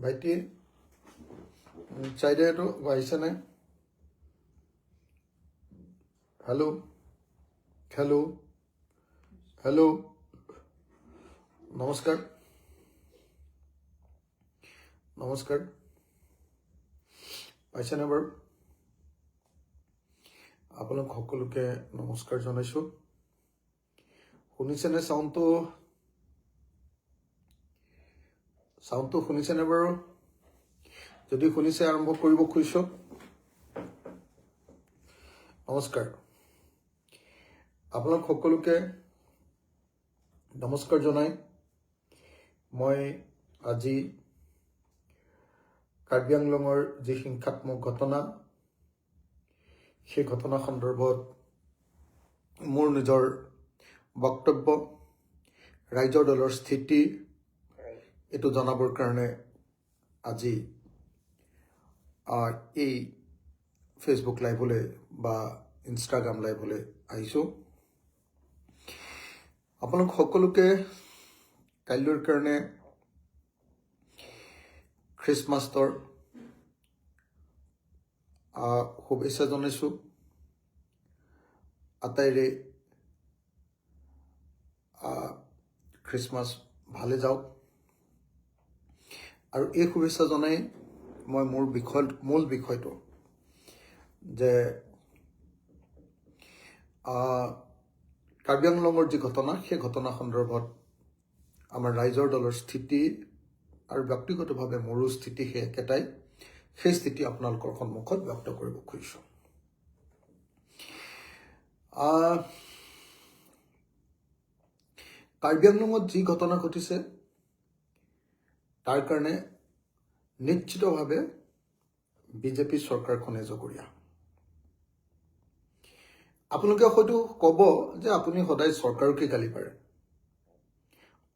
ভাইটি চাইডেটো আহিছে নাই? হেল্ল' হেল্ল' হেল্ল' নমস্কাৰ নমস্কাৰ পাইছেনে বাৰু? আপোনালোক সকলোকে নমস্কাৰ জনাইছো। শুনিছেনে? চাউণ্ডটো শুনিছেনে বাৰু? যদি শুনিছে আৰম্ভ কৰিব খুজিছো। নমস্কাৰ, আপোনালোক সকলোকে নমস্কাৰ জনাই মই আজি কাৰ্বি আংলঙৰ যি হিংসাত্মক ঘটনা, সেই ঘটনা সন্দৰ্ভত মোৰ নিজৰ বক্তব্য, ৰাইজৰ দলৰ স্থিতি এইটো জনাবৰ কাৰণে আজি এই ফেচবুক লাইভলৈ বা ইনষ্টাগ্ৰাম লাইভলৈ আহিছোঁ। আপোনালোক সকলোকে কাইলৈৰ কাৰণে খ্ৰীষ্টমাছৰ শুভেচ্ছা জনাইছোঁ। আটাইৰে খ্ৰীষ্টমাছ ভালে যাওক। আৰু এই শুভেচ্ছা জনাই মই মূল বিষয়টো যে কাৰ্বি আংলঙৰ যি ঘটনা, সেই ঘটনা সন্দৰ্ভত আমাৰ ৰাইজৰ দলৰ স্থিতি আৰু ব্যক্তিগতভাৱে মোৰো স্থিতি সেই একেটাই। সেই স্থিতি আপোনালোকৰ সন্মুখত ব্যক্ত কৰিব খুজিছোঁ। কাৰ্বি আংলঙত যি ঘটনা ঘটিছে তাৰ কাৰণে নিশ্চিতভাৱে বিজেপি চৰকাৰখনে জগৰীয়া। আপোনালোকে হয়তো ক'ব যে আপুনি সদায় চৰকাৰকে গালি পাৰে,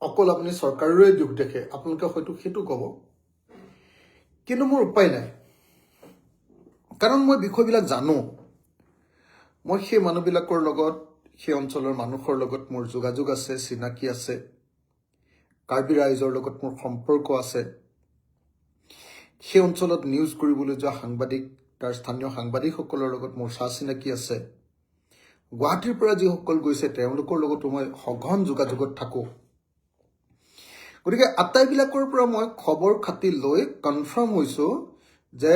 অকল আপুনি চৰকাৰৰে দুখ দেখে, আপোনালোকে হয়তো সেইটো ক'ব। কিন্তু মোৰ উপায় নাই, কাৰণ মই বিষয়বিলাক জানো। মই সেই মানুহবিলাকৰ লগত, সেই অঞ্চলৰ মানুহৰ লগত মোৰ যোগাযোগ আছে, চিনাকি আছে। কাৰ্বি ৰাইজৰ লগত মোৰ সম্পৰ্ক আছে। সেই অঞ্চলত নিউজ কৰিবলৈ যোৱা সাংবাদিক, তাৰ স্থানীয় সাংবাদিকসকলৰ লগত মোৰ চা চিনাকি আছে। গুৱাহাটীৰ পৰা যিসকল গৈছে তেওঁলোকৰ লগতো মই সঘন যোগাযোগত থাকোঁ। গতিকে আটাইবিলাকৰ পৰা মই খবৰ খাতি লৈ কনফাৰ্ম হৈছোঁ যে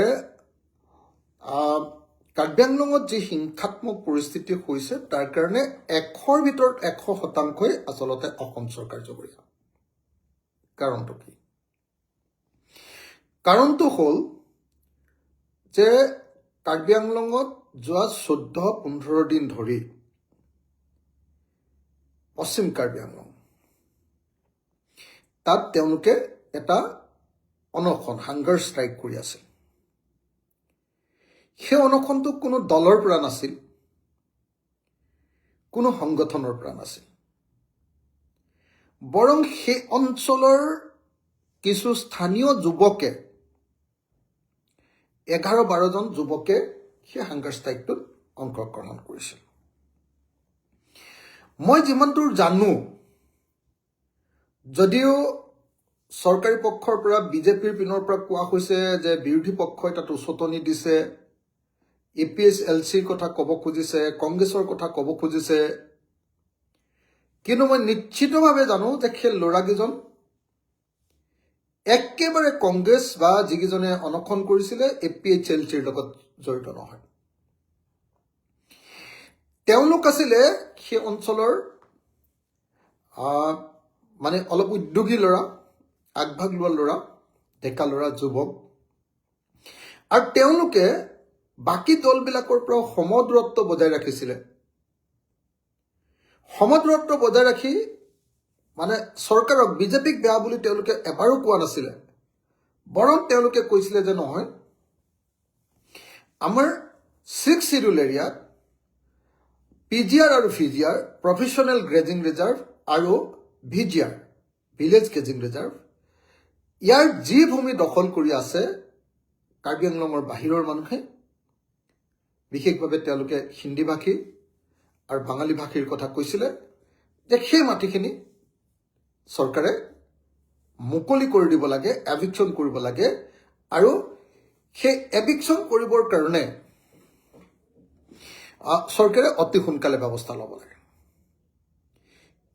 কাৰ্বি আংলঙত যি হিংসাত্মক পৰিস্থিতি হৈছে তাৰ কাৰণে 100ৰ ভিতৰত 100% আচলতে অসম চৰকাৰ জগৰীয়া। কাৰণটো কি? কাৰণটো হ'ল যে কাৰ্বি আংলঙত যোৱা 14-15 দিন ধৰি পশ্চিম কাৰ্বি আংলং তাত তেওঁলোকে এটা অনশন, হাংগাৰ ষ্ট্ৰাইক কৰি আছে। সেই অনশনটো কোনো দলৰ পৰা নাছিল, কোনো সংগঠনৰ পৰা নাছিল, বৰং সেই অঞ্চলৰ কিছু স্থানীয় যুৱকে, 11-12জন যুৱকে সেই হাংগাৰ ষ্ট্ৰাইকটোত অংশগ্ৰহণ কৰিছিল। মই যিমান দূৰ জানো, যদিও চৰকাৰী পক্ষৰ পৰা, বিজেপিৰ পিনৰ পৰা কোৱা হৈছে যে বিৰোধী পক্ষই তাত উচতনি দিছে, APSLCৰ কথা ক'ব খুজিছে, কংগ্ৰেছৰ কথা ক'ব খুজিছে, কিন্তু মই নিশ্চিতভাৱে জানো যে সেই ল'ৰাকেইজন একেবাৰে কংগ্ৰেছ বা যিকেইজনে অনশন কৰিছিলে APSLCৰ লগত জড়িত নহয়। তেওঁলোক আছিলে সেই অঞ্চলৰ মানে অলপ উদ্যোগী ল'ৰা, আগভাগ লোৱা ল'ৰা, ডেকা ল'ৰা, যুৱক। আৰু তেওঁলোকে বাকী দলবিলাকৰ পৰা সমদূৰত্ব বজাই ৰাখিছিলে। সমদূৰত্ব বজাই ৰাখি মানে চৰকাৰক, বিজেপিক বেয়া বুলি তেওঁলোকে এবাৰো কোৱা নাছিলে, বৰং তেওঁলোকে কৈছিলে যে নহয়, আমাৰ 6 শিডিউল এৰিয়াত PGR আৰু VGR, প্ৰফেশ্যনেল গ্ৰেজিং ৰিজাৰ্ভ, আৰু VGR, ভিলেজ গ্ৰেজিং ৰিজাৰ্ভ, ইয়াৰ যি ভূমি দখল কৰি আছে কাৰ্বি আংলঙৰ বাহিৰৰ মানুহে, বিশেষভাৱে তেওঁলোকে হিন্দী ভাষী আৰু বাঙালী ভাষীৰ কথা কৈছিলে, যে সেই মাটিখিনি চৰকাৰে মুকলি কৰি দিব লাগে, এভিকশ্যন কৰিব লাগে, আৰু সেই এভিকশ্যন কৰিবৰ কাৰণে চৰকাৰে অতি সোনকালে ব্যৱস্থা ল'ব লাগে।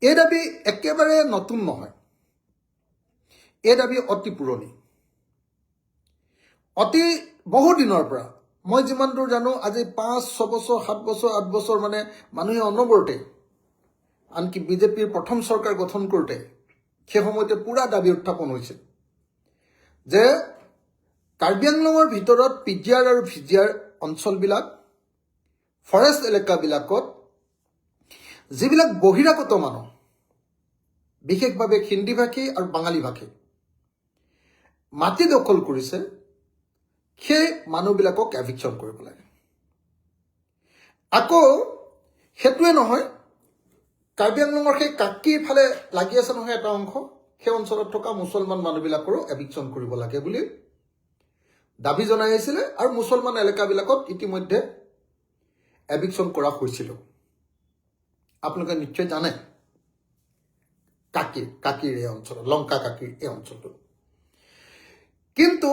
এই দাবী একেবাৰে নতুন নহয়, এই দাবী অতি পুৰণি, অতি বহু দিনৰ পৰা। মই যিমান দূৰ জানো আজি 5-6 বছৰ 7 বছৰ 8 বছৰ মানে মানুহে অনবৰতে, আনকি বিজেপিৰ প্ৰথম চৰকাৰ গঠন কৰোঁতে সেই সময়তে পুৰা দাবী উত্থাপন হৈছিল যে কাৰ্বি আংলঙৰ ভিতৰত পিজিআৰ আৰু ভিজিআৰ অঞ্চলবিলাক, ফৰেষ্ট এলেকাবিলাকত যিবিলাক বহিৰাগত মানুহ, বিশেষভাৱে হিন্দীভাষী আৰু বাঙালীভাষী মাটি দখল কৰিছে, সেই মানুহবিলাকক এভিকশ্যন কৰিব লাগে। আকৌ সেইটোৱে নহয়, কাৰ্বি আংলঙৰ সেই কাকিৰ ফালে লাগি আছে নহয় এটা অংশ, সেই অঞ্চলত থকা মুছলমান মানুহবিলাকৰো এভিকশ্যন কৰিব লাগে বুলি দাবী জনাই আহিছিলে, আৰু মুছলমান এলেকাবিলাকত ইতিমধ্যে এভিকশ্যন কৰা হৈছিল। আপোনালোকে নিশ্চয় জানে কাকিৰ এই অঞ্চলত, লংকা কাকিৰ এই অঞ্চলটো। কিন্তু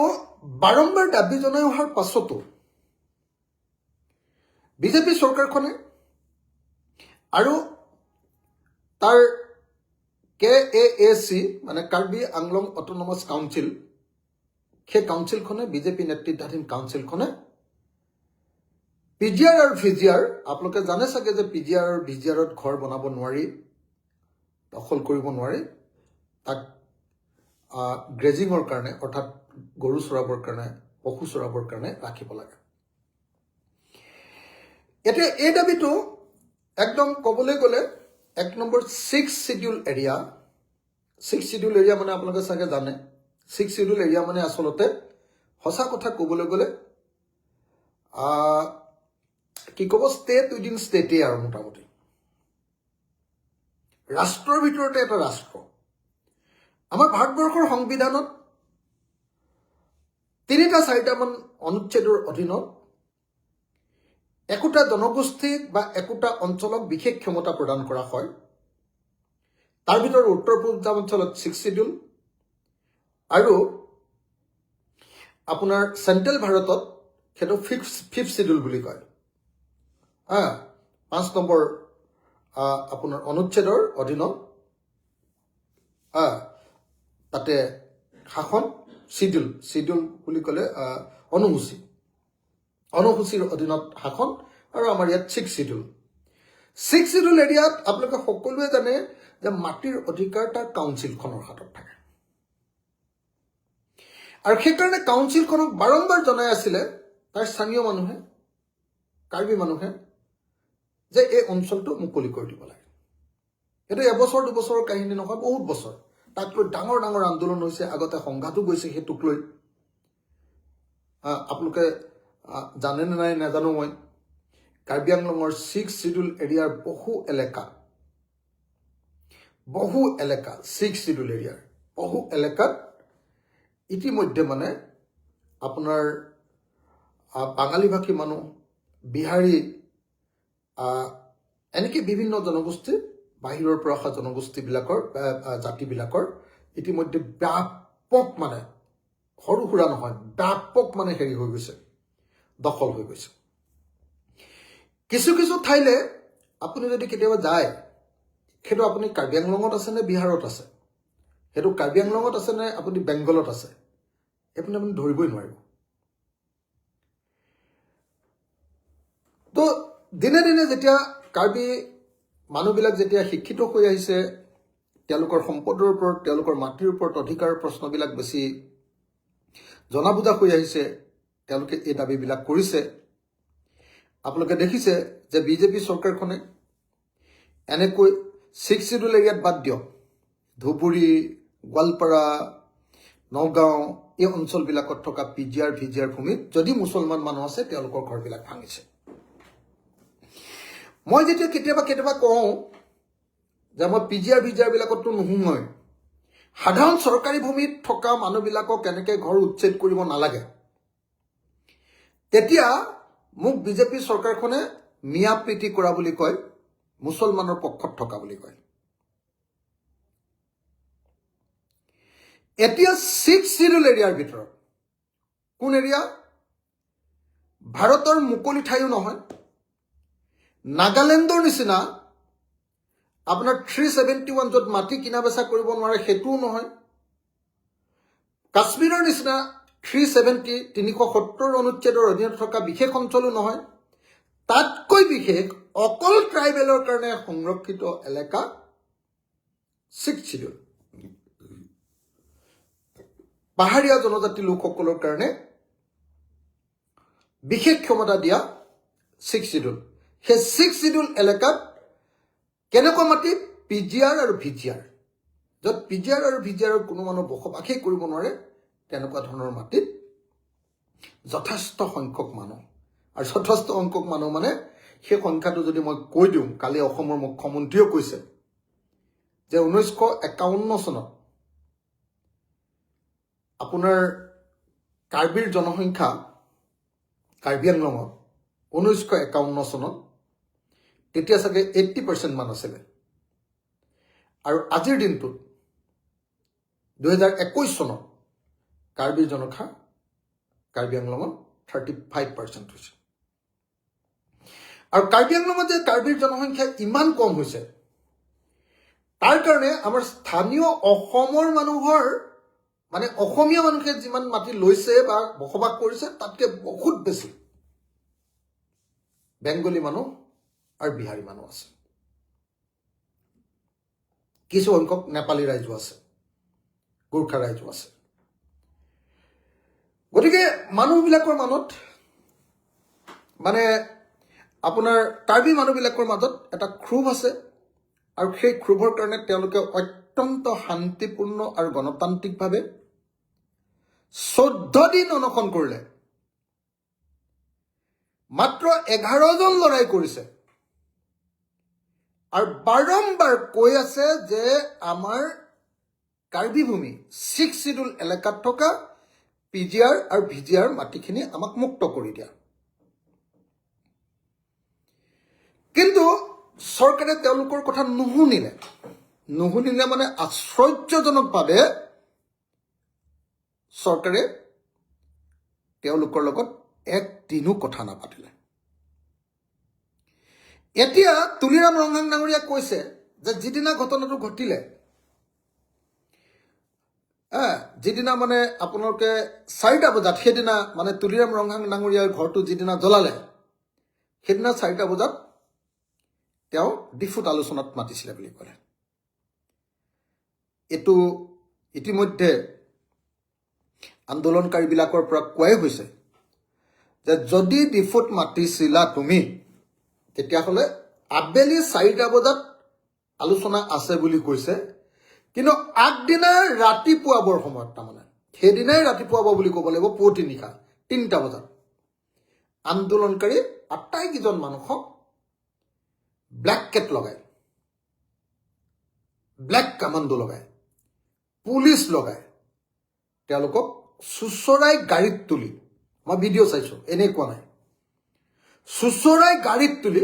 বাৰম্বাৰ দাবী জনাই অহাৰ পাছতো বিজেপি চৰকাৰখনে আৰু তাৰ KAAC মানে কাৰ্বি আংলং অট'নমাছ কাউন্সিল, সেই কাউন্সিলখনে, বিজেপি নেতৃত্বাধীন কাউন্সিলখনে পিজিআৰ আৰু ভিজিআৰ, আপোনালোকে জানে চাগে যে পিজিআৰ আৰু ভিজিআৰত ঘৰ বনাব নোৱাৰি, দখল কৰিব নোৱাৰি, তাক গ্ৰেজিঙৰ কাৰণে অৰ্থাৎ গৰু চৰাবৰ কাৰণে, পশু চৰাবৰ কাৰণে ৰাখিব লাগে। এতিয়া এই দাবীটো একদম ক'বলৈ গ'লে 1 number 6 schedule area. 6 schedule area মানে আপোনালোকে চাগে জানে, 6 শিডিউল এৰিয়া মানে আচলতে সঁচা কথা ক'বলৈ গ'লে কি ক'ব, ষ্টেট উইদিন ষ্টেটেই আৰু মোটামুটি ৰাষ্ট্ৰৰ ভিতৰতে এটা ৰাষ্ট্ৰ। আমাৰ ভাৰতবৰ্ষৰ সংবিধানত 3-4মান অনুচ্ছেদৰ অধীনত একোটা জনগোষ্ঠীক বা একোটা অঞ্চলক বিশেষ ক্ষমতা প্ৰদান কৰা হয়। তাৰ ভিতৰত উত্তৰ পূৰ্বাঞ্চলত 6 শিডিউল, আৰু আপোনাৰ চেণ্ট্ৰেল ভাৰতত সেইটো 5th শিডিউল বুলি কয়। 5 নম্বৰ আপোনাৰ অনুচ্ছেদৰ অধীনত তাতে শাসন, শিডিউল বুলি ক'লে অনুসূচীৰ অধীনত শাসন, আৰু আমাৰ ইয়াত 6 শিডিউল। 6 শিডিউল এৰিয়াত আপোনালোকে সকলোৱে জানে যে মাটিৰ অধিকাৰ তাৰ কাউন্সিলখনৰ হাতত থাকে, আৰু সেইকাৰণে কাউন্সিলখনক বাৰম্বাৰ জনাই আছিলে তাৰ স্থানীয় মানুহে, কাৰ্বি মানুহে, যে এই অঞ্চলটো মুকলি কৰি দিব লাগে। এইটো এবছৰ 2 বছৰৰ কাহিনী নহয়, বহুত বছৰ তাক লৈ ডাঙৰ ডাঙৰ আন্দোলন হৈছে, আগতে সংঘাতো গৈছে সেইটোক লৈ। আপোনালোকে জানে নে নাই নাজানো মই, কাৰ্বি আংলঙৰ 6 শিডিউল এৰিয়াৰ বহু এলেকা 6 শিডিউল এৰিয়াৰ বহু এলেকাত ইতিমধ্যে মানে আপোনাৰ বাঙালীভাষী মানুহ, বিহাৰী, এনেকৈ বিভিন্ন জনগোষ্ঠী, বাহিৰৰ পৰা অহা জনগোষ্ঠীবিলাকৰ জাতিবিলাকৰ ইতিমধ্যে ব্যাপক, মানে সৰু সুৰা নহয়, ব্যাপক মানে হেৰি হৈ গৈছে, দখল হৈ গৈছে। কিছু কিছু ঠাইলে আপুনি যদি কেতিয়াবা যায়, সেইটো আপুনি কাৰ্বি আংলঙত আছে নে বিহাৰত আছে, সেইটো কাৰ্বি আংলঙত আছে নে আপুনি বেংগলত আছে, আপুনি ধৰিবই নোৱাৰিব। তো দিনে দিনে যেতিয়া কাৰ্বি মানুহবিলাক যেতিয়া শিক্ষিত হৈ আহিছে, তেওঁলোকৰ সম্পদৰ ওপৰত, তেওঁলোকৰ মাটিৰ ওপৰত অধিকাৰৰ প্ৰশ্নবিলাক বেছি জনা বুজা হৈ আহিছে, তেওঁলোকে এই দাবীবিলাক কৰিছে। আপোনালোকে দেখিছে যে বিজেপি চৰকাৰখনে এনেকৈ 6 শিডিউল এৰিয়াত বাদ দিয়ক, ধুবুৰী, গোৱালপাৰা, নগাঁও এই অঞ্চলবিলাকত থকা পিজিআৰ ভিজিআৰ ভূমিত যদি মুছলমান মানুহ আছে, তেওঁলোকৰ ঘৰবিলাক ভাঙিছে। মই যেতিয়া কেতিয়াবা কওঁ যে মই পিজিআৰ ভিজিআৰবিলাকতো নোসোমাই, সাধাৰণ চৰকাৰী ভূমিত থকা মানুহবিলাকক এনেকৈ ঘৰ উচ্ছেদ কৰিব নালাগে, তেতিয়া মোক বিজেপি চৰকাৰখনে মিয়া প্ৰীতি কৰা বুলি কয়, মুছলমানৰ পক্ষত থকা বুলি কয়। এতিয়া 6 শিডিউল এৰিয়াৰ ভিতৰত কোন এৰিয়া ভাৰতৰ মুকলি ঠাইও নহয়, নাগালেণ্ডৰ নিচিনা আপোনাৰ 371 য'ত মাটি কিনা বেচা কৰিব নোৱাৰে সেইটোও নহয়, কাশ্মীৰৰ নিচিনা 370 370 অনুচ্ছেদৰ অধীনত থকা বিশেষ অঞ্চলো নহয়, তাতকৈ বিশেষ অকল ট্ৰাইবেলৰ কাৰণে সংৰক্ষিত এলেকা 6 শিডিউল, পাহাৰীয়া জনজাতি লোকসকলৰ কাৰণে বিশেষ ক্ষমতা দিয়া 6 শিডিউল। সেই 6 শিডিউল এলেকাত কেনেকুৱা মাটি পিজিআৰ আৰু ভিজিআৰ, য'ত পিজিআৰ আৰু ভিজিআৰৰ কোনো মানুহ বসবাসেই কৰিব নোৱাৰে, তেনেকুৱা ধৰণৰ মাটিত যথেষ্ট সংখ্যক মানুহ, আৰু যথেষ্ট সংখ্যক মানুহ মানে সেই সংখ্যাটো যদি মই কৈ দিওঁ, কালি অসমৰ মুখ্যমন্ত্ৰীয়েও কৈছে যে 1951 চনত আপোনাৰ কাৰ্বিৰ জনসংখ্যা কাৰ্বি আংলঙত 1951 চনত তেতিয়া চাগে 80% মান আছিলে, আৰু আজিৰ দিনটোত 2021 চনত কাৰ্বিৰ জনসংখ্যা কাৰ্বি আংলঙত 35% হৈছে। আৰু কাৰ্বি আংলঙত যে কাৰ্বিৰ জনসংখ্যা ইমান কম হৈছে, তাৰ কাৰণে আমাৰ স্থানীয় অসমৰ মানুহৰ মানে অসমীয়া মানুহে যিমান মাটি লৈছে বা বসবাস কৰিছে তাতকৈ বহুত বেছি বেংগলী মানুহ আৰু বিহাৰী মানুহ আছে, কিছু সংখ্যক নেপালী ৰাইজো আছে, গোৰ্খা ৰাইজো আছে। গতিকে মানুহবিলাকৰ মাজত মানে আপোনাৰ কাৰ্বি মানুহবিলাকৰ মাজত এটা ক্ষোভ আছে, আৰু সেই ক্ষোভৰ কাৰণে তেওঁলোকে অত্যন্ত শান্তিপূৰ্ণ আৰু গণতান্ত্ৰিকভাৱে 14 দিন অনশন কৰিলে, মাত্ৰ 11 জন লৰাই কৰিছে, আৰু বাৰম্বাৰ কৈ আছে যে আমাৰ কাৰ্বি ভূমি 6 শিডিউল এলেকাত থকা পিজিআৰ আৰু ভিজিআৰ মাটিখিনি আমাক মুক্ত কৰি দিয়া। কিন্তু চৰকাৰে তেওঁলোকৰ কথা নুশুনিলে মানে আশ্চৰ্যজনকভাৱে চৰকাৰে তেওঁলোকৰ লগত একদিনো কথা নাপাতিলে। এতিয়া তুলিৰাম ৰংহাং ডাঙৰীয়াই কৈছে যে যিদিনা ঘটনাটো ঘটিলে, যিদিনা মানে আপোনালোকে 4টা বজাত, সেইদিনা মানে তুলিৰাম ৰংহাং ডাঙৰীয়াৰ ঘৰটো যিদিনা জ্বলালে, সেইদিনা 4টা বজাত তেওঁ ডিফুট আলোচনাত মাতিছিলে বুলি ক'লে। এইটো ইতিমধ্যে আন্দোলনকাৰীবিলাকৰ পৰা কোৱাই হৈছে যে যদি ডিফুট মাতিছিলা তুমি, তেতিয়াহ'লে আবেলি 4টা বজাত আলোচনা আছে বুলি কৈছে, কিন্তু আগদিনা ৰাতিপুৱাবৰ সময়ত, তাৰমানে সেইদিনাই ৰাতিপুৱাব বুলি ক'ব লাগিব, পুৱতি নিশা 3টা বজাত আন্দোলনকাৰী আটাইকেইজন মানুহক ব্লেক কেট লগাই, ব্লেক কামাণ্ডো লগাই, পুলিচ লগাই তেওঁলোকক চুচৰাই গাড়ীত তুলি, মই ভিডিঅ' চাইছোঁ, এনেই কোৱা নাই, চুচৰাই গাড়ীত তুলি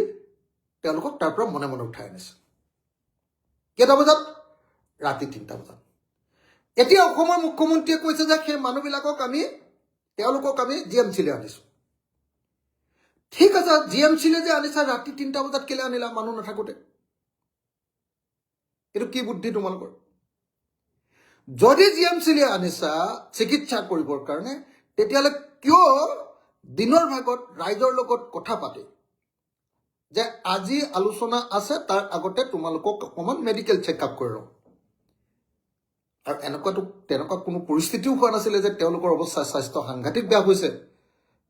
তেওঁলোকক তাৰ পৰা মনে মনে উঠাই আনিছে। কেইটা বজাত? ৰাতি 3টা বজাত। এতিয়া অসমৰ মুখ্যমন্ত্ৰীয়ে কৈছে যে সেই মানুহবিলাকক তেওঁলোকক আমি জিএমচিলৈ আনিছোঁ। ঠিক আছে, জিএমচিলৈ যে আনিছা, ৰাতি 3টা বজাত কেলৈ আনিলা মানুহ নাথাকোঁতে? এইটো কি বুদ্ধি তোমালোকৰ? যদি জিএমচিলৈ আনিছা চিকিৎসা কৰিবৰ কাৰণে, তেতিয়াহ'লে কিয় দিনৰ ভাগত ৰাইজৰ লগত কথা পাতি যে আজি আলোচনা আছে, তাৰ আগতে তোমালোকক অকণমান মেডিকেল চেকআপ কৰি লওঁ, আৰু তেনেকুৱা কোনো পৰিস্থিতিও হোৱা নাছিলে যে তেওঁলোকৰ অৱস্থা স্বাস্থ্য সাংঘাতিক বেয়া হৈছে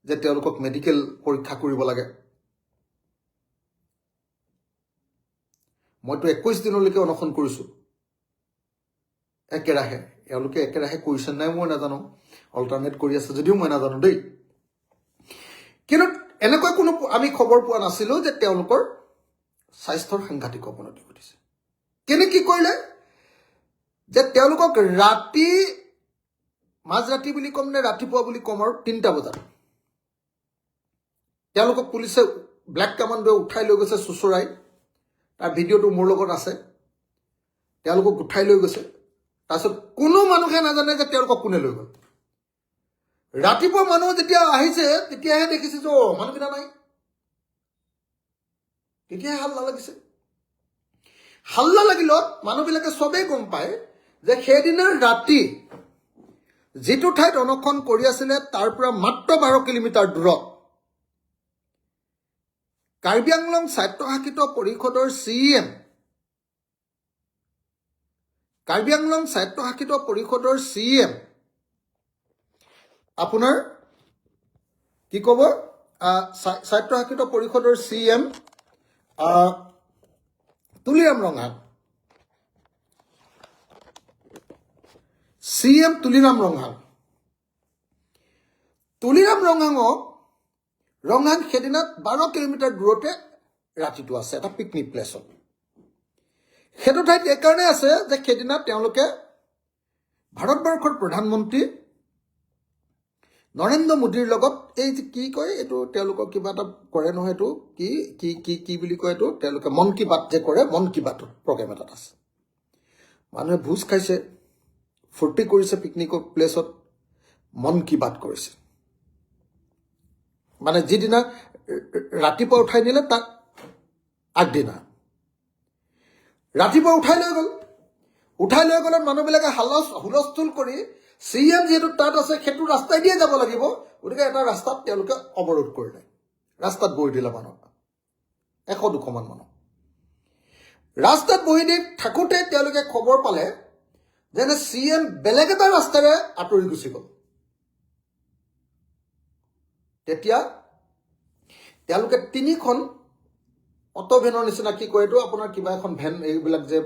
যে তেওঁলোকক মেডিকেল পৰীক্ষা কৰিব লাগে। মইতো 21 দিনলৈকে অনশন কৰিছোঁ একেৰাহে, এওঁলোকে একেৰাহে কৰিছে নাই মই নাজানো, অল্টাৰনেট কৰি আছে যদিও মই নাজানো দেই। কিন্তু এনেকুৱা কোনো আমি খবৰ পোৱা নাছিলোঁ যে তেওঁলোকৰ স্বাস্থ্যৰ সাংঘাতিক অৱনতি ঘটিছে। কেনেকৈ কি কৰিলে যে তেওঁলোকক মাজৰাতি বুলি ক'ম নে ৰাতিপুৱা বুলি ক'ম, আৰু 3টা বজাত তেওঁলোকক পুলিচে ব্লেক কামাণ্ডোৱে উঠাই লৈ গৈছে চুচৰাই, তাৰ ভিডিঅ'টো মোৰ লগত আছে, তেওঁলোকক উঠাই লৈ গৈছে, তাৰপিছত কোনো মানুহে নাজানে যে তেওঁলোকক কোনে লৈ গ'ল ৰাতিপুৱা মানুহ যেতিয়া আহিছে তেতিয়াহে দেখিছে যে মানুহকেইটা নাই তেতিয়াহে হাল্লা লাগিছে হাল্লা লাগিলত মানুহবিলাকে চবেই গম পায় যে সেইদিনাৰ ৰাতি যিটো ঠাইত অনশন কৰি আছিলে তাৰ পৰা মাত্ৰ 12 কিলোমিটাৰ দূৰত কাৰ্বি আংলং স্বায়ত্তশাসিত পৰিষদৰ CM কাৰ্বি আংলং স্বায়ত্তশাসিত পৰিষদৰ CM আপোনাৰ কি ক'ব স্বায়ত্তশাসিত পৰিষদৰ CM তুলিৰাম ৰঙাং CM তুলিৰাম ৰঙাঙক ৰঙাং সেইদিনা 12 কিলোমিটাৰ দূৰতে ৰাতিটো আছে এটা পিকনিক প্লেছত সেইটো ঠাইত এইকাৰণে আছে যে সেইদিনা তেওঁলোকে ভাৰতবৰ্ষৰ প্ৰধানমন্ত্ৰী নৰেন্দ্ৰ মোদীৰ লগত এই যে কি কয় এইটো তেওঁলোকৰ কিবা এটা কৰে নহয় এইটো কি কি কি কি বুলি কয় এইটো তেওঁলোকে মন কি বাত যে কৰে মন কি বাত প্ৰগ্ৰেম এটাত আছে মানুহে ভোজ খাইছে ফূৰ্তি কৰিছে পিকনিক প্লেছত মন কি বাত কৰিছে মানে যিদিনা ৰাতিপুৱা উঠাই নিলে তাক আগদিনা ৰাতিপুৱা উঠাই লৈ গ'লে মানুহবিলাকে হুলস্থুল কৰি CM যিহেতু তাত আছে সেইটো ৰাস্তাই দিয়ে যাব লাগিব গতিকে এটা ৰাস্তাত তেওঁলোকে অৱৰোধ কৰিলে ৰাস্তাত বহি দিলে মানুহ 100-200 মান মানুহ ৰাস্তাত বহি দি থাকোঁতে তেওঁলোকে খবৰ পালে যেনে CM বেলেগ এটা ৰাস্তাৰে আঁতৰি গুচি গ'ল তেতিয়া তেওঁলোকে 3খন অটোভেনৰ নিচিনা কি কয় এইটো আপোনাৰ কিবা এখন ভেন এইবিলাক যে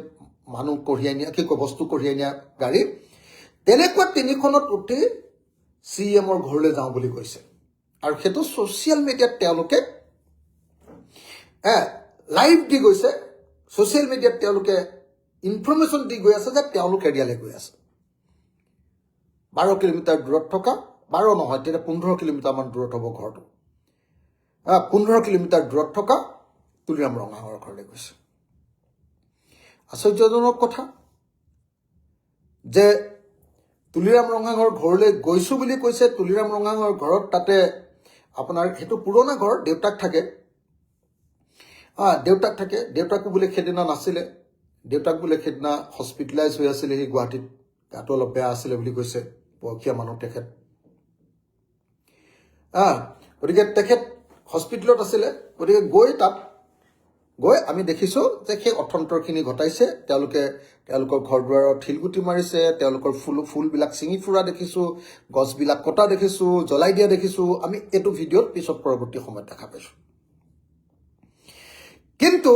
মানুহ কঢ়িয়াই নিয়া কি কয় বস্তু কঢ়িয়াই নিয়া গাড়ী তেনেকুৱা 3খনত উঠি CMৰ ঘৰলৈ যাওঁ বুলি কৈছে আৰু সেইটো ছ'চিয়েল মিডিয়াত তেওঁলোকে লাইভ দি গৈছে ছ'চিয়েল মিডিয়াত তেওঁলোকে ইনফৰমেশ্যন দি গৈ আছে যে তেওঁলোক এৰিয়ালৈ গৈ আছে 12 কিলোমিটাৰ দূৰত থকা 12 নহয় তেতিয়া 15 কিলোমিটাৰমান দূৰত হ'ব ঘৰটো 15 কিলোমিটাৰ দূৰত থকা তুলিৰাম ৰঙাঙৰ ঘৰলৈ গৈছে আশ্চৰ্যজনক কথা যে তুলিৰাম ৰঙাঙৰ ঘৰলৈ গৈছোঁ বুলি কৈছে তুলিৰাম ৰঙাঙৰ ঘৰত তাতে আপোনাৰ সেইটো পুৰণা ঘৰ দেউতাক থাকে দেউতাকো বোলে সেইদিনা নাছিলে দেউতাক বোলে সেইদিনা হস্পিটেলাইজ হৈ আছিলে সি গুৱাহাটীত গাটো অলপ বেয়া আছিলে বুলি কৈছে বয়সীয়া মানুহ তেখেত গতিকে তেখেত হস্পিটেলত আছিলে গতিকে গৈ আমি দেখিছোঁ যে সেই অথন্তৰখিনি ঘটাইছে তেওঁলোকৰ ঘৰ দুৱাৰত শিলগুটি মাৰিছে তেওঁলোকৰ ফুলবিলাক ছিঙি ফুৰা দেখিছোঁ গছবিলাক কটা দেখিছোঁ জ্বলাই দিয়া দেখিছোঁ আমি এইটো ভিডিঅ'ত পিছত পৰৱৰ্তী সময়ত দেখা পাইছোঁ কিন্তু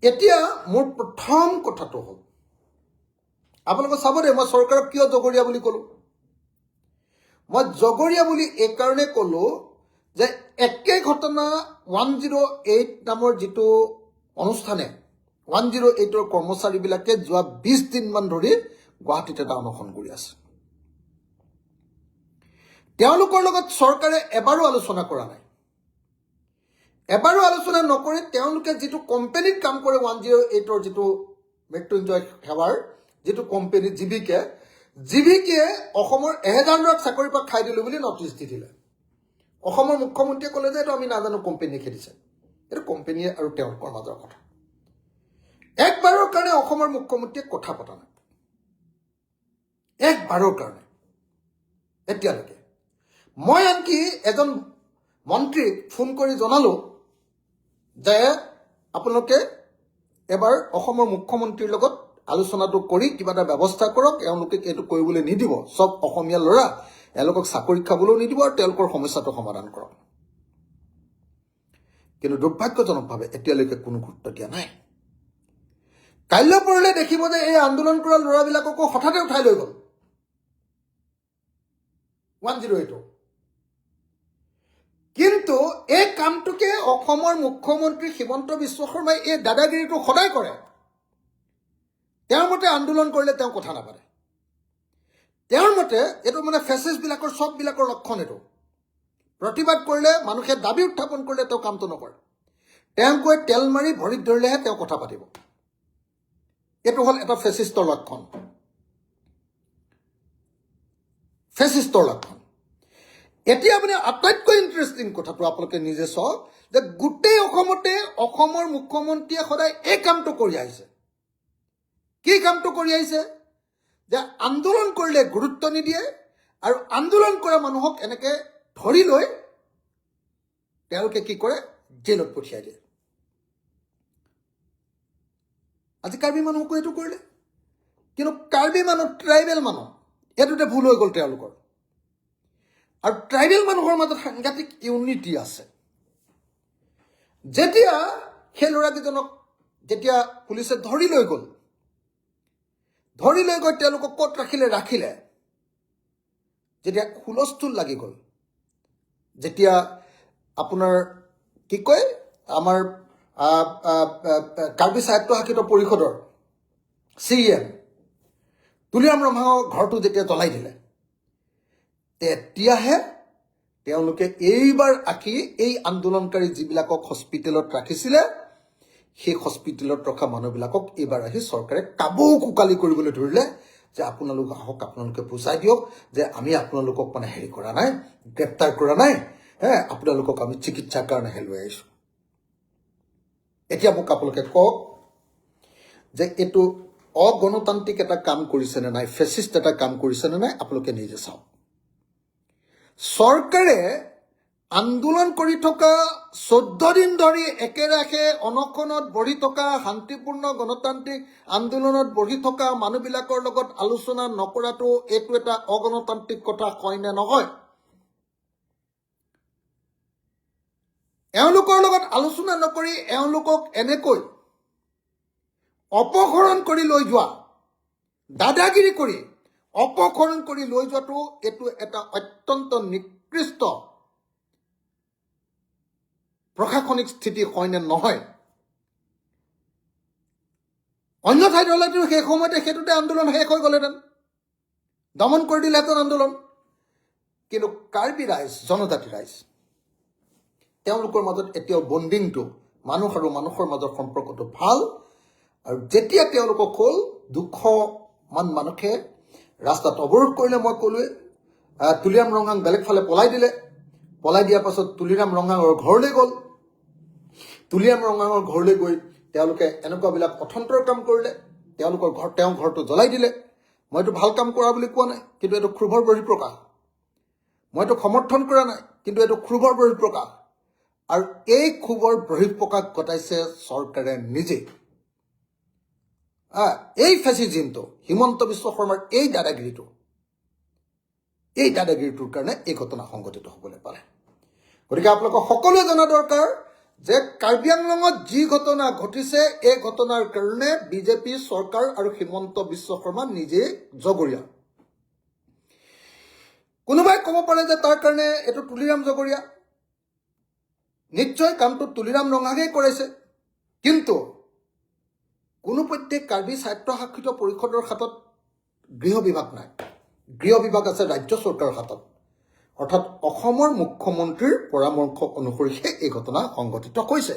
এতিয়া মোৰ প্ৰথম কথাটো হ'ল আপোনালোকে চাব দেই মই চৰকাৰক কিয় জগৰীয়া বুলি ক'লোঁ মই জগৰীয়া বুলি এইকাৰণে ক'লোঁ যে একে ঘটনা 108 নামৰ যিটো অনুষ্ঠানে 108ৰ কৰ্মচাৰীবিলাকে যোৱা 20 দিনমান ধৰি গুৱাহাটীত এটা অনশন কৰি আছে তেওঁলোকৰ লগত চৰকাৰে এবাৰো আলোচনা কৰা নাই এবাৰো আলোচনা নকৰি তেওঁলোকে যিটো কোম্পানীত কাম কৰে 108ৰ যিটো মৃত্যুঞ্জয় সেৱাৰ যিটো কোম্পানী জিভিকে অসমৰ 1000 ল'ৰাক চাকৰিৰ পৰা খাই দিলোঁ বুলি নটিচ দি দিলে অসমৰ মুখ্যমন্ত্ৰীয়ে ক'লে যে এইটো আমি নাজানো কোম্পানীয়ে খেদিছে এইটো কোম্পানীয়ে আৰু তেওঁলোকৰ মাজৰ কথা একবাৰৰ কাৰণে অসমৰ মুখ্যমন্ত্ৰীয়ে কথা পতা নাই একবাৰৰ কাৰণে এতিয়ালৈকে মই আনকি এজন মন্ত্ৰীক ফোন কৰি জনালোঁ যে আপোনালোকে এবাৰ অসমৰ মুখ্যমন্ত্ৰীৰ লগত আলোচনাটো কৰি কিবা এটা ব্যৱস্থা কৰক এওঁলোকে এইটো কৰিবলৈ নিদিব সব অসমীয়া ল'ৰা এওঁলোকক চাকৰি খাবলৈও নিদিব আৰু তেওঁলোকৰ সমস্যাটো সমাধান কৰক কিন্তু দুৰ্ভাগ্যজনকভাৱে এতিয়ালৈকে কোনো গুৰুত্ব দিয়া নাই কাইলৈ পৰলৈ দেখিব যে এই আন্দোলন কৰা ল'ৰাবিলাককো হঠাতে উঠাই লৈ গ'ল 108 কিন্তু এই কামটোকে অসমৰ মুখ্যমন্ত্ৰী হিমন্ত বিশ্ব শৰ্মাই এই দাদাগিৰিটো সদায় কৰে তেওঁৰ মতে আন্দোলন কৰিলে তেওঁ কথা নাপাতে তেওঁৰ মতে এইটো মানে ফেচিষ্টবিলাকৰ সববিলাকৰ লক্ষণ এইটো প্ৰতিবাদ কৰিলে মানুহে দাবী উত্থাপন কৰিলে তেওঁ কামটো নকৰে তেওঁক গৈ তেল মাৰি ভৰিত ধৰিলেহে তেওঁ কথা পাতিব এইটো হ'ল এটা ফেচিষ্টৰ লক্ষণ ফেচিষ্টৰ লক্ষণ। এতিয়া আপুনি আটাইতকৈ ইণ্টাৰেষ্টিং কথাটো আপোনালোকে নিজে চাওক যে গোটেই অসমতে অসমৰ মুখ্যমন্ত্ৰীয়ে সদায় এই কামটো কৰি আহিছে। কি কামটো কৰি আহিছে? যে আন্দোলন কৰিলে গুৰুত্ব নিদিয়ে আৰু আন্দোলন কৰা মানুহক এনেকে ধৰি লৈ তেওঁলোকে কি কৰে? জেলত পঠিয়াই দিয়ে। আজি কাৰ্বি মানুহকো এইটো কৰিলে, কিন্তু কাৰ্বি মানুহ ট্ৰাইবেল মানুহ এইটোতে ভুল হৈ গ'ল তেওঁলোকৰ। আৰু ট্ৰাইবেল মানুহৰ মাজত সাংঘাতিক ইউনিটি আছে। যেতিয়া সেই ল'ৰাকেইজনক যেতিয়া পুলিচে ধৰি লৈ গৈ তেওঁলোকক ক'ত ৰাখিলে, যেতিয়া হুলস্থুল লাগি গ'ল, যেতিয়া আপোনাৰ কি কয় আমাৰ কাৰ্বি সাহিত্য শাসিত পৰিষদৰ CEM তুলিৰাম ৰম্ভাঙৰ ঘৰটো যেতিয়া জ্বলাই দিলে, তেতিয়াহে তেওঁলোকে এইবাৰ এই আন্দোলনকাৰী যিবিলাকক হস্পিটেলত ৰাখিছিলে, সেই হস্পিটেলত ৰখা মানুহবিলাকক এইবাৰ চৰকাৰে কাবৌ কোকালি কৰিবলৈ ধৰিলে যে আপোনালোক আহক, আপোনালোকে বুজাই দিয়ক যে আমি আপোনালোকক হেৰি কৰা নাই, গ্ৰেপ্তাৰ কৰা নাই, আপোনালোকক আমি চিকিৎসাৰ কাৰণেহে লৈ আহিছোঁ। এতিয়া মোক আপোনালোকে কওক যে এইটো অগণতান্ত্ৰিক এটা কাম কৰিছেনে নাই, ফেচিষ্ট এটা কাম কৰিছেনে নাই, আপোনালোকে নিজে চাওক। চৰকাৰে আন্দোলন কৰি থকা 14 দিন ধৰি একেৰাহে অনশনত বহি থকা, শান্তিপূৰ্ণ গণতান্ত্ৰিক আন্দোলনত বহি থকা মানুহবিলাকৰ লগত আলোচনা নকৰাটো এইটো এটা অগণতান্ত্ৰিক কথা হয় নে নহয়? এওঁলোকৰ লগত আলোচনা নকৰি এওঁলোকক এনেকৈ অপহৰণ কৰি লৈ যোৱা, দাদাগিৰি কৰি অপহৰণ কৰি লৈ যোৱাটো এইটো এটা অত্যন্ত নিকৃষ্ট প্ৰশাসনিক স্থিতি হয় নে নহয়? অন্য ঠাইত হ'লেতো সেই সময়তে সেইটোতে আন্দোলন শেষ হৈ গ'লহেঁতেন, দমন কৰি দিলেহেঁতেন আন্দোলন। কিন্তু কাৰ্বি ৰাইজ, জনজাতি ৰাইজ, তেওঁলোকৰ মাজত এতিয়াও বণ্ডিংটো, মানুহ আৰু মানুহৰ মাজৰ সম্পৰ্কটো ভাল। আৰু যেতিয়া তেওঁলোকক হ'ল 200মান মানুহে ৰাস্তাত অৱৰোধ কৰিলে, মই ক'লোৱে, তুলিৰাম ৰম্ভাং বেলেগ ফালে পলাই দিলে। পলাই দিয়াৰ পাছত তুলিৰাম ৰম্ভাঙৰ ঘৰলৈ গ'ল। তুলিৰাম ৰম্ভাঙৰ ঘৰলৈ গৈ তেওঁলোকে এনেকুৱাবিলাক অথন্তৰ কাম কৰিলে। তেওঁৰ ঘৰটো জ্বলাই দিলে। মইতো ভাল কাম কৰা বুলি কোৱা নাই, কিন্তু এইটো ক্ষোভৰ বহিঃপ্ৰকাশ। মইতো সমৰ্থন কৰা নাই, কিন্তু এইটো ক্ষোভৰ বহিঃপ্ৰকাশ। আৰু এই ক্ষোভৰ বহিঃপ্ৰকাশ ঘটাইছে চৰকাৰে নিজে। এই ফেচিজিমটো, হিমন্ত বিশ্ব শৰ্মাৰ এই দাদাগিৰিটোৰ কাৰণে এই ঘটনা সংঘটিত হ'বলৈ পালে। গতিকে আপোনালোকক সকলোৱে জনা দৰকাৰ যে কাৰ্বি আংলঙত যি ঘটনা ঘটিছে, এই ঘটনাৰ কাৰণে বিজেপি চৰকাৰ আৰু হিমন্ত বিশ্ব শৰ্মা নিজেই জগৰীয়া। কোনোবাই ক'ব পাৰে যে তাৰ কাৰণে এইটো তুলিৰাম জগৰীয়া। নিশ্চয় কামটো তুলিৰাম ৰম্ভাঙেই কৰাইছে, কিন্তু কোনোপধ্যে কাৰ্বি সাহিত্য শাসিত পৰিষদৰ হাতত গৃহ বিভাগ নাই। গৃহ বিভাগ আছে ৰাজ্য চৰকাৰৰ হাতত, অৰ্থাৎ অসমৰ মুখ্যমন্ত্ৰীৰ পৰামৰ্শ অনুসৰিহে এই ঘটনা সংঘটিত হৈছে।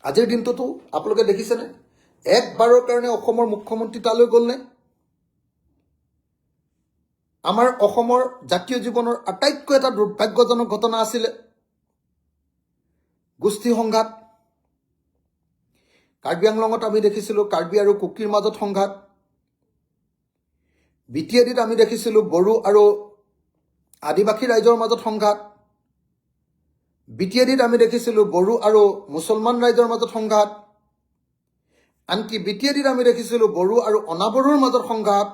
আজিৰ দিনটোতো আপোনালোকে দেখিছেনে, একবাৰৰ কাৰণে অসমৰ মুখ্যমন্ত্ৰী তালৈ গ'লনে? আমাৰ অসমৰ জাতীয় জীৱনৰ আটাইতকৈ এটা দুৰ্ভাগ্যজনক ঘটনা আছিলে গোষ্ঠী সংঘাত। কাৰ্বি আংলঙত আমি দেখিছিলোঁ কাৰ্বি আৰু কুকিৰ মাজত সংঘাত। বিটিএডিত আমি দেখিছিলোঁ বড়ো আৰু আদিবাসী ৰাইজৰ মাজত সংঘাত। বিটিএডিত আমি দেখিছিলোঁ বড়ো আৰু মুছলমান ৰাইজৰ মাজত সংঘাত। আনকি বিটিএডিত আমি দেখিছিলোঁ বড়ো আৰু অনাবড়োৰ মাজত সংঘাত।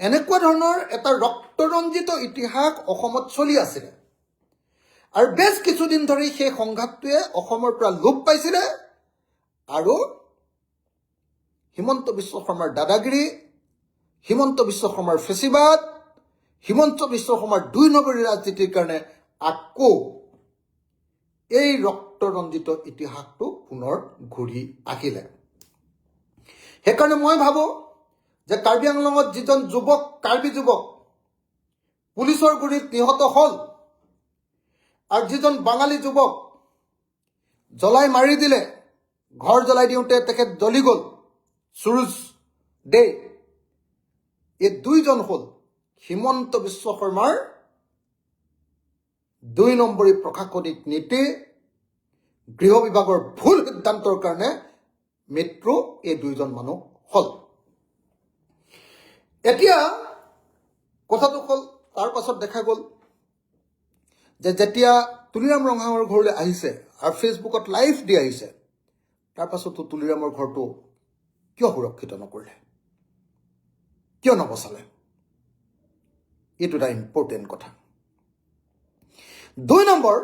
এনেকুৱা ধৰণৰ এটা ৰক্তৰঞ্জিত ইতিহাস অসমত চলি আছিলে। আৰু বেছ কিছুদিন ধৰি সেই সংঘাতটোৱে অসমৰ পৰা লোপ পাইছিলে। আৰু হিমন্ত বিশ্ব শৰ্মাৰ দাদাগিৰি, হিমন্ত বিশ্ব শৰ্মাৰ ফেচিবাদ, হিমন্ত বিশ্ব শৰ্মাৰ 2 নম্বৰী ৰাজনীতিৰ কাৰণে আকৌ এই ৰক্তৰঞ্জিত ইতিহাসটো পুনৰ ঘূৰি আহিলে। সেইকাৰণে মই ভাবোঁ যে কাৰ্বি আংলঙত যিজন কাৰ্বি যুৱক পুলিচৰ গুৰিত নিহত হ'ল, আৰু যিজন বাঙালী যুৱক জ্বলাই মাৰি দিলে, ঘৰ জ্বলাই দিওঁতে তেখেত জ্বলি গ'ল, সুৰুজ দে, এই দুইজন হ'ল হিমন্ত বিশ্ব শৰ্মাৰ 2 নম্বৰী প্ৰশাসনিক নীতি, গৃহ বিভাগৰ ভুল সিদ্ধান্তৰ কাৰণে মৃত্যু এই দুইজন মানুহ হ'ল। এতিয়া কথাটো হ'ল তাৰ পাছত দেখা গ'ল যে যেতিয়া তুলিৰাম ৰঙাঙৰ ঘৰলৈ আহিছে আৰু ফেচবুকত লাইভ দি আহিছে, তাৰ পাছতো তুলিৰামৰ ঘৰটো কিয় সুৰক্ষিত নকৰিলে, কিয় নবচালে? এইটো এটা ইম্পৰ্টেণ্ট কথা। 2 নম্বৰ,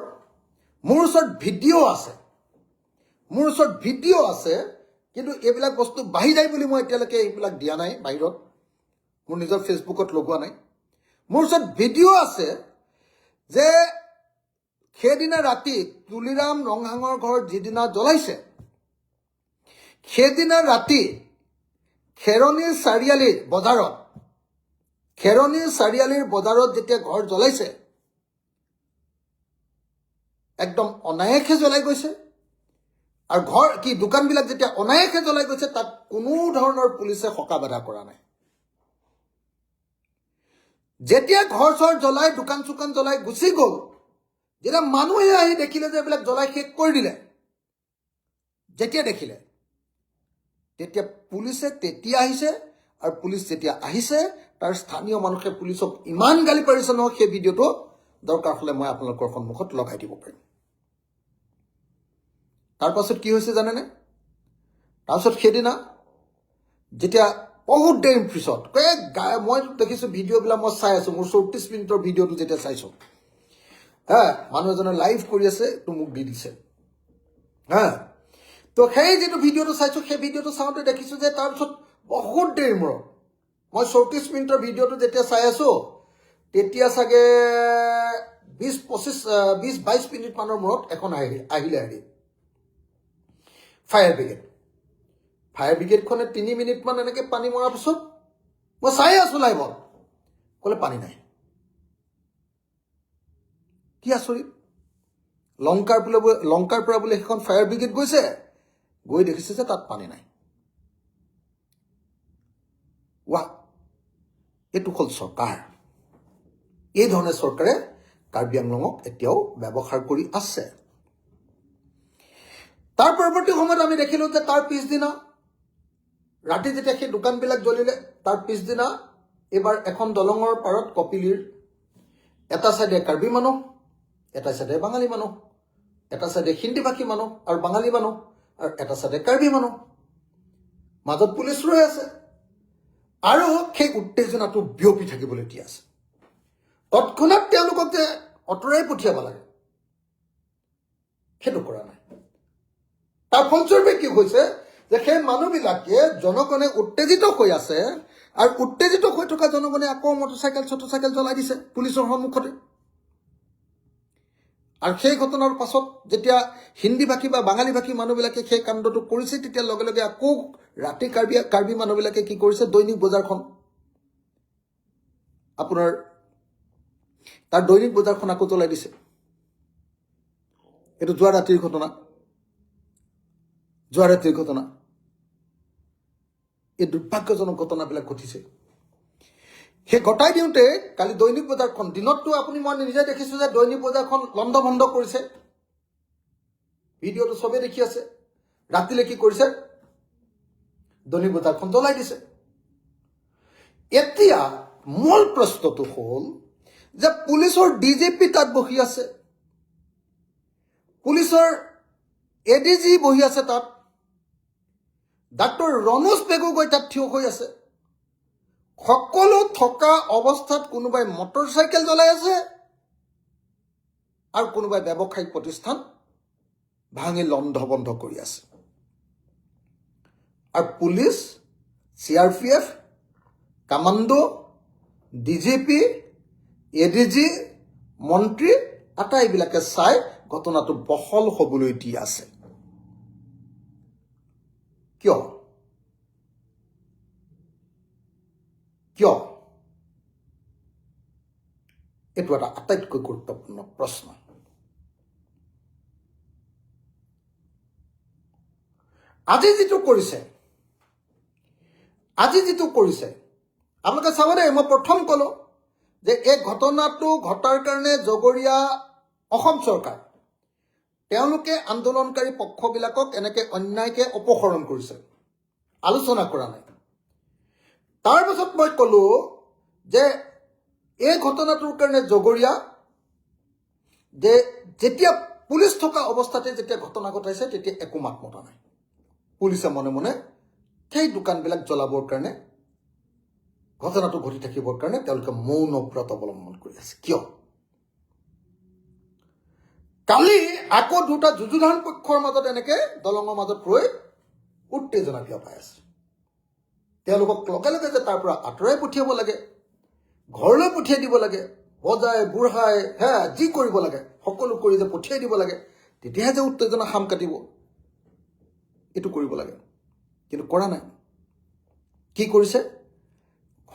মোৰ ওচৰত ভিডিঅ' আছে, কিন্তু এইবিলাক বস্তু বাঢ়ি যায় বুলি মই এতিয়ালৈকে এইবিলাক দিয়া নাই বাহিৰত, মোৰ নিজৰ ফেচবুকত লগোৱা নাই। মোৰ ওচৰত ভিডিঅ' আছে যে সেইদিনা ৰাতি তুলিৰাম ৰঙাঙৰ ঘৰ যিদিনা জ্বলাইছে, সেইদিনা ৰাতি খেৰণীৰ চাৰিআলিৰ বজাৰত যেতিয়া ঘৰ জ্বলাইছে, একদম অনায়াসে জ্বলাই গৈছে। আৰু দোকানবিলাক যেতিয়া অনায়াসে জ্বলাই গৈছে, তাত কোনো ধৰণৰ পুলিচে সকা বাধা কৰা নাই। যেতিয়া ঘৰ চৰ জ্বলাই, দোকান চোকান জ্বলাই গুচি গ'ল, যেতিয়া মানুহে আহি দেখিলে যে এইবিলাক জ্বলাই শেষ কৰি দিলে, যেতিয়া দেখিলে, তেতিয়া পুলিচে আহিছে। আৰু পুলিচ যেতিয়া আহিছে, তাৰ স্থানীয় মানুহে পুলিচক ইমান গালি পাৰিছে নহয়, সেই ভিডিঅ'টো দৰকাৰ হ'লে মই আপোনালোকৰ সন্মুখত লগাই দিব পাৰিম। তাৰ পাছত কি হৈছে জানেনে? তাৰপিছত সেইদিনা যেতিয়া বহুত দেৰি পিছত মই দেখিছোঁ ভিডিঅ'বিলাক, মই চাই আছোঁ, মোৰ 34 মিনিটৰ ভিডিঅ'টো যেতিয়া চাইছোঁ, মানুহ এজনে লাইভ কৰি আছে, তো মোক দি দিছে। তো সেই যিটো ভিডিঅ'টো চাইছোঁ, সেই ভিডিঅ'টো চাওঁতে দেখিছোঁ যে তাৰপিছত বহুত দেৰি মূৰত, মই 34 মিনিটৰ ভিডিঅ'টো যেতিয়া চাই আছোঁ, তেতিয়া চাগে 20-22 মিনিট মানৰ মূৰত এখন আহিলে ফায়াৰ ব্ৰিগেডখনে 3 মিনিটমান এনেকৈ পানী মৰাৰ পিছত মই চাই আছোঁ লাইভত, ক'লে পানী নাই। কি আচৰিত! লংকাৰ পৰা বোলে সেইখন ফায়াৰ ব্ৰিগেড গৈছে, গৈ দেখিছে যে তাত পানী নাই। এইটো হ'ল চৰকাৰ। এই ধৰণে চৰকাৰে কাৰ্বি আংলঙক এতিয়াও ব্যৱহাৰ কৰি আছে। তাৰ পৰৱৰ্তী সময়ত আমি দেখিলোঁ যে তাৰ পিছদিনা ৰাতি যেতিয়া সেই দোকানবিলাক জ্বলিলে, তাৰ পিছদিনা এইবাৰ এখন দলঙৰ পাৰত কপিলীৰ এটা চাইডে কাৰ্বি মানুহ, এটা চাইডে বাঙালী মানুহ, এটা চাইডে হিন্দী ভাষী মানুহ আৰু বাঙালী মানুহ, আৰু এটা চাইডে কাৰ্বি মানুহ, মাজত পুলিচ ৰৈ আছে। আৰু সেই উত্তেজনাটো বিয়পি থাকিবলৈ দি আছে। তৎক্ষণাত তেওঁলোকক যে আঁতৰাই পঠিয়াব লাগে, সেইটো কৰা নাই। তাৰ ফলস্বৰূপে কি হৈছে যে সেই মানুহবিলাকে, জনগণে উত্তেজিত হৈ আছে, আৰু উত্তেজিত হৈ থকা জনগণে আকৌ মটৰচাইকেল জ্বলাই দিছে পুলিচৰ সন্মুখতে। আৰু সেই ঘটনাৰ পাছত যেতিয়া হিন্দী ভাষী বা বাঙালী ভাষী মানুহবিলাকে সেই কাণ্ডটো কৰিছে, তেতিয়া লগে লগে আকৌ ৰাতি কাৰ্বি মানুহবিলাকে কি কৰিছে, দৈনিক বজাৰখন, আপোনাৰ তাৰ দৈনিক বজাৰখন আকৌ জ্বলাই দিছে। এইটো যোৱা ৰাতিৰ ঘটনা। এই দুৰ্ভাগ্যজনক ঘটনাবিলাক ঘটিছে। সেই ঘটাই দিওঁতে কালি দৈনিক বজাৰখন, দিনততো মই নিজে দেখিছোঁ যে দৈনিক বজাৰখন লণ্ডভণ্ড কৰিছে, ভিডিঅ'টো চবেই দেখি আছে। ৰাতিলৈ কি কৰিছে, দৈনিক বজাৰখন জ্বলাই দিছে। এতিয়া মূল প্ৰশ্নটো হ'ল যে পুলিচৰ ডিজিপি তাত বহি আছে, পুলিচৰ এডিজি বহি আছে তাত, ডাক্তৰ ৰণোজ পেগু গৈ তাত থিয় হৈ আছে। সকলো থকা অৱস্থাত কোনোবাই মটৰচাইকেল জ্বলাই আছে, আৰু কোনোবাই ব্যৱসায়িক প্ৰতিষ্ঠান ভাঙি লণ্ডভণ্ড কৰি আছে। আৰু police, CRPF, commando, DGP, ADG, মন্ত্ৰী আটাইবিলাকে চাই ঘটনাটো বহল হ'বলৈ দি আছে। কিয়? এইটো এটা আটাইতকৈ গুৰুত্বপূৰ্ণ প্ৰশ্ন। আজি যিটো কৰিছে, আপোনালোকে চাব দেই, মই প্ৰথম ক'লো যে এই ঘটনাটো ঘটাৰ কাৰণে জগৰীয়া অসম চৰকাৰ তেওঁলোকে আন্দোলনকাৰী পক্ষবিলাকক এনেকে অন্যায়কে অপহৰণ কৰিছে, আলোচনা কৰা নাই। তাৰ পাছত মই ক'লো যে এই ঘটনাটোৰ কাৰণে জগৰীয়া যে যেতিয়া পুলিচ থকা অৱস্থাতে যেতিয়া ঘটনা ঘটাইছে তেতিয়া একো মাত মতা নাই। পুলিচে মনে মনে সেই দোকানবিলাক জ্বলাবৰ কাৰণে, ঘটনাটো ঘটি থাকিবৰ কাৰণে তেওঁলোকে মৌন ব্ৰত অৱলম্বন কৰি আছে। কিয়? কালি আকৌ দুটা যুযুধান পক্ষৰ মাজত এনেকে দলঙৰ মাজত ৰৈ উত্তেজনা বিয়পাই আছে। তেওঁলোকক লগে লগে যে তাৰ পৰা আঁতৰাই পঠিয়াব লাগে, ঘৰলৈ পঠিয়াই দিব লাগে, বজাই বুঢ়াই যি কৰিব লাগে সকলো কৰি যে পঠিয়াই দিব লাগে, তেতিয়াহে যে উত্তেজনা সাম কাটিব, এইটো কৰিব লাগে। কিন্তু কৰা নাই। কি কৰিছে?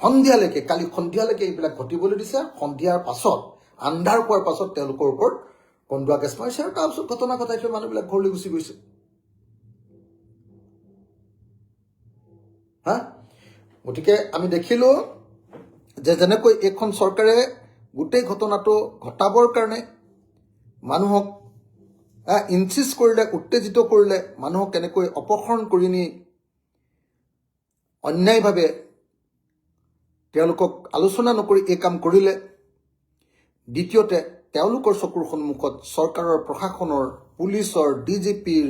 সন্ধিয়ালৈকে, কালি সন্ধিয়ালৈকে এইবিলাক ঘটিবলৈ দিছে। সন্ধিয়াৰ পাছত, আন্ধাৰ হোৱাৰ পাছত তেওঁলোকৰ ওপৰত কন্দুৱা গেছ মাৰিছে আৰু তাৰপিছত ঘটনা ঘটাই থৈ মানুহবিলাক ঘৰলৈ গুচি গৈছে। গতিকে আমি দেখিলো যে যেনেকৈ এইখন চৰকাৰে গোটেই ঘটনাটো ঘটাবৰ কাৰণে মানুহক ইনচিষ্ট কৰিলে, উত্তেজিত কৰিলে, মানুহক কেনেকৈ অপহৰণ কৰি নি অন্যায়ভাৱে তেওঁলোকক আলোচনা নকৰি এই কাম কৰিলে। দ্বিতীয়তে তেওঁলোকৰ চকুৰ সন্মুখত চৰকাৰৰ, প্ৰশাসনৰ, পুলিচৰ, ডিজিপিৰ,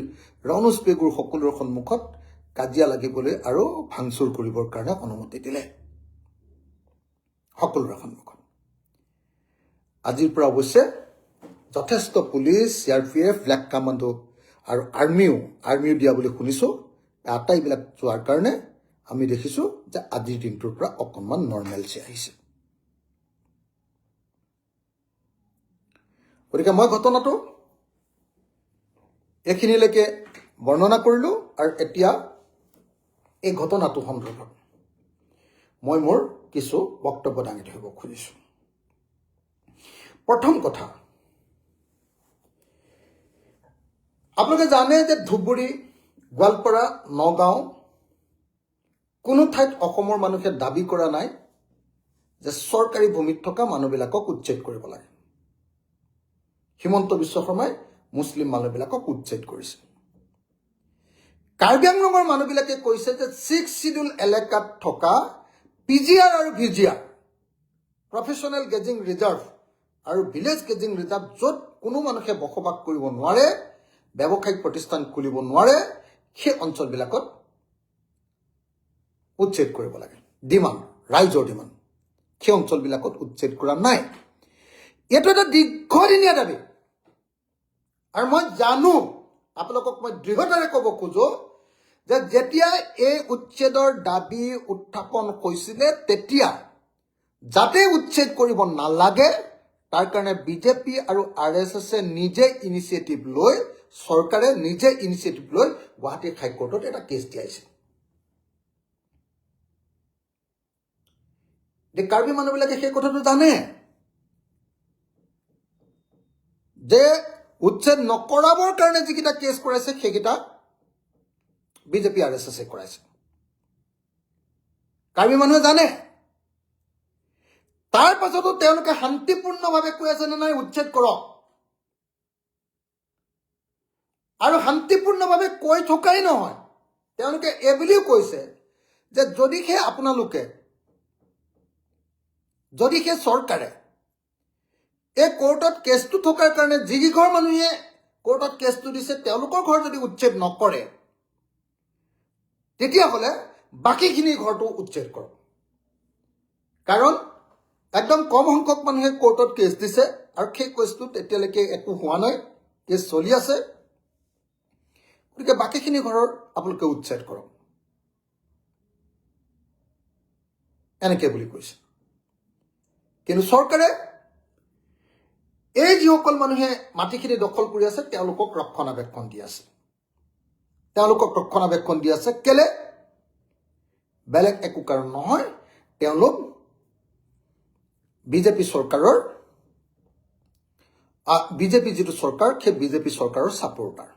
ৰণোজ পেগুৰ সকলোৰে সন্মুখত কাজিয়া লাগিবলৈ আৰু ভাংচুৰ কৰিবৰ কাৰণে অনুমতি দিলে, সকলোৰে সন্মুখত। আজিৰ পৰা অৱশ্যে যথেষ্ট পুলিচ, CRPF, ব্লেক কামাণ্ডো আৰু আৰ্মিও দিয়া বুলি শুনিছোঁ। আটাইবিলাক যোৱাৰ কাৰণে আমি দেখিছোঁ যে আজিৰ দিনটোৰ পৰা অকণমান নৰ্মেলচি আহিছে। গতিকে মই ঘটনাটো এইখিনিলৈকে বৰ্ণনা কৰিলোঁ আৰু এতিয়া এই ঘটনাটো সন্দৰ্ভত মই মোৰ কিছু বক্তব্য দাঙি ধৰিব খুজিছোঁ। প্ৰথম কথা, আপোনালোকে জানে যে ধুবুৰী, গোৱালপাৰা, নগাঁও কোনো ঠাইত অসমৰ মানুহে দাবী কৰা নাই যে চৰকাৰী ভূমিত থকা মানুহবিলাকক উচ্ছেদ কৰিব লাগে। হিমন্ত বিশ্ব শৰ্মাই মুছলিম মানুহবিলাকক উচ্ছেদ কৰিছে। কাৰ্বি আংলঙৰ মানুহবিলাকে কৈছে যে 6 শিডিউল এলেকাত থকা PGR আৰু VGR, প্ৰফেশ্যনেল গেজিং ৰিজাৰ্ভ আৰু ভিলেজ গেজিং ৰিজাৰ্ভ, য'ত কোনো মানুহে বসবাস কৰিব নোৱাৰে, ব্যৱসায়িক প্ৰতিষ্ঠান খুলিব নোৱাৰে, সেই অঞ্চলবিলাকত উচ্ছেদ কৰিব লাগে। ডিমাণ্ড, ৰাইজৰ ডিমাণ্ড। সেই অঞ্চলবিলাকত উচ্ছেদ কৰা নাই। এইটো এটা দীৰ্ঘদিনীয়া দাবী। আৰু মই জানো, আপোনালোকক মই দৃঢ়তাৰে ক'ব খোজো যে যেতিয়া এই উচ্ছেদৰ দাবী উত্থাপন হৈছিলে তেতিয়া যাতে উচ্ছেদ কৰিব নালাগে তাৰ কাৰণে বিজেপি আৰু RSSে নিজে ইনিচিয়েটিভ লৈ, চৰকাৰে নিজে ইনিচিয়েটিভ লৈ গুৱাহাটী হাইকোৰ্টত এটা কেছ দিয়াইছে। কাৰ্বি মানুহবিলাকে সেই কথাটো জানে যে উচ্ছেদ নকৰাবৰ কাৰণে যিকেইটা কেছ কৰাইছে সেইকেইটা বিজেপি RSSে কৰাইছে। কাৰ্বি মানুহে জানে। তাৰ পাছতো তেওঁলোকে শান্তিপূৰ্ণভাৱে কৈ আছে নে নাই উচ্ছেদ কৰক। আৰু শান্তিপূৰ্ণভাৱে কৈ থকাই নহয়, তেওঁলোকে এই বুলিও কৈছে যে যদিহে চৰকাৰে এই কোৰ্টত কেছটো থকাৰ কাৰণে যিকেইঘৰ মানুহে কোৰ্টত কেছটো দিছে তেওঁলোকৰ ঘৰ যদি উচ্ছেদ নকৰে তেতিয়াহ'লে বাকীখিনি ঘৰটো উচ্ছেদ কৰক। কাৰণ একদম কম সংখ্যক মানুহে কোৰ্টত কেছ দিছে আৰু সেই কেছটোত এতিয়ালৈকে একো হোৱা নাই, কেছ চলি আছে। গতিকে বাকীখিনি ঘৰৰ আপোনালোকে উচ্ছেদ কৰক, এনেকে বুলি কৈছে। কিন্তু চৰকাৰে এই যিসকল মানুহে মাটিখিনি দখল কৰি আছে তেওঁলোকক ৰক্ষণাবেক্ষণ দি আছে। কেলে? বেলেগ একো কাৰণ নহয়, তেওঁলোক বিজেপি যিটো চৰকাৰ, সেই বিজেপি চৰকাৰৰ ছাপোৰ্টাৰ।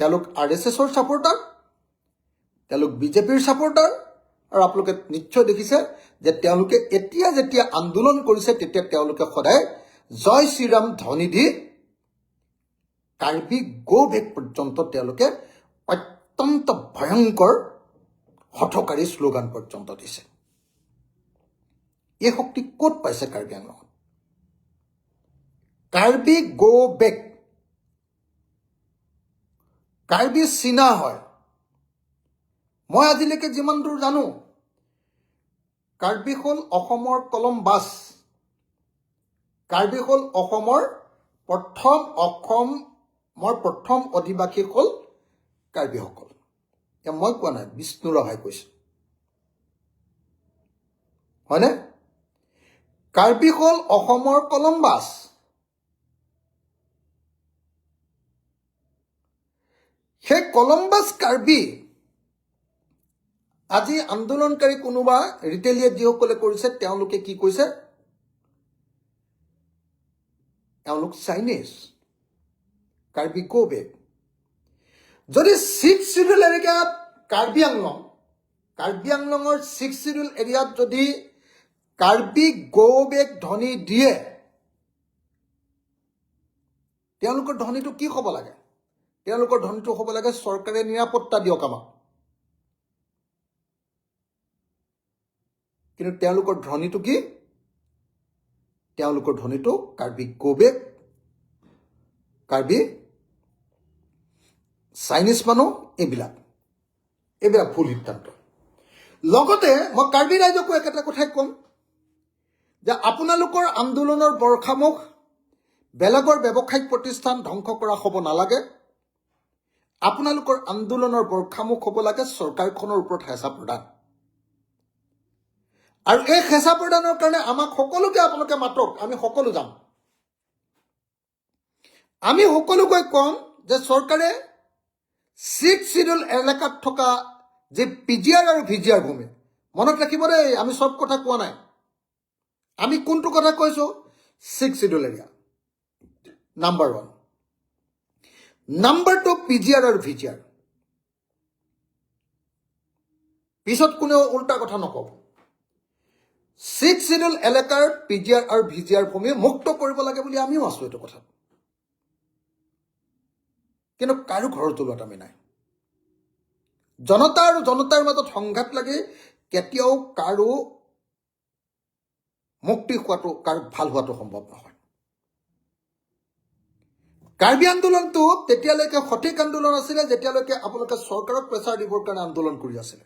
তেওঁলোক RSSৰ ছাপোৰ্টাৰ, তেওঁলোক বিজেপিৰ ছাপোৰ্টাৰ, আৰু আপোনালোকে নিশ্চয় দেখিছে যে তেওঁলোকে এতিয়া যেতিয়া আন্দোলন কৰিছে তেতিয়া তেওঁলোকে সদায় জয় শ্ৰীৰাম ধ্বনি দি কাৰ্বি গো বেক পৰ্যন্ত তেওঁলোকে অত্যন্ত ভয়ংকৰ হঠকাৰী শ্লোগান পৰ্যন্ত দিছে। এই শক্তি ক'ত পাইছে কাৰ্বি আংলঙত? কাৰ্বি গো বেক, কাৰ্বি চীনা হয়। মই আজিলৈকে যিমান দূৰ জানো কাৰ্বি হ'ল অসমৰ কলম্বাছ, কাৰ্বি হ'ল অসমৰ প্ৰথম অধিবাসী হ'ল কাৰ্বিসকল। মই কোৱা নাই, বিষ্ণু ৰাভাই কৈছে, হয়নে? কাৰ্বি হ'ল অসমৰ কলম্বাছ। সেই কলম্বাছ কাৰ্বি আজি আন্দোলনকাৰী কোনোবা ৰিটেলিয়েট যিসকলে কৰিছে তেওঁলোকে কি কৈছে? তেওঁলোক চাইনিজ। Karbi go back. যদি 6 শিডিউল এৰিয়াত কাৰ্বি আংলঙৰ 6 শিডিউল এৰিয়াত যদি কাৰ্বি গো বেক ধ্বনি দিয়ে, তেওঁলোকৰ ধ্বনিটো কি হ'ব লাগে? তেওঁলোকৰ ধ্বনিটো হ'ব লাগে চৰকাৰে নিৰাপত্তা দিয়ক আমাক। কিন্তু তেওঁলোকৰ ধ্বনিটো কি? তেওঁলোকৰ ধ্বনিটো Karbi go back, Karbi Chinese মানুহ, এইবিলাক ভুল সিদ্ধান্ত। লগতে মই কাৰ্বি ৰাইজকো একেটা কথাই ক'ম যে আপোনালোকৰ আন্দোলনৰ বৰ্ষামুখ বেলেগৰ ব্যৱসায়িক প্ৰতিষ্ঠান ধ্বংস কৰা হ'ব নালাগে। আপোনালোকৰ আন্দোলনৰ বৰ্ষামুখ হ'ব লাগে চৰকাৰখনৰ ওপৰত হেঁচা প্ৰদান। আৰু এই হেঁচা প্ৰদানৰ কাৰণে আমাক সকলোকে আপোনালোকে মাতক, আমি সকলো যাম। আমি সকলোকে ক'ম যে চৰকাৰে 6 শিডিউল এলেকাত থকা যে পিজিআৰ আৰু ভিজিআৰ ভূমি, মনত ৰাখিব দেই, আমি চব কথা কোৱা নাই। আমি কোনটো কথা কৈছো? 6 schedule area number 1। Number 2 PGR আৰু ভিজিআৰ। পিছত কোনেও উল্টা কথা নকব। 6 শিডিউল এলেকাৰ পিজিআৰ আৰু ভিজিআৰ ভূমি মুক্ত কৰিব লাগে বুলি আমিও আছো এইটো কথা। কিন্তু কাৰো ঘৰৰ তলত আমি নাই। জনতা আৰু জনতাৰ মাজত সংঘাত লাগি কেতিয়াও কাৰো মুক্তি হোৱাটো, কাৰো ভাল হোৱাটো সম্ভৱ নহয়। কাৰ্বি আন্দোলনটো তেতিয়ালৈকে সঠিক আন্দোলন আছিলে যেতিয়ালৈকে আপোনালোকে চৰকাৰক প্ৰেছাৰ দিবৰ কাৰণে আন্দোলন কৰি আছিলে।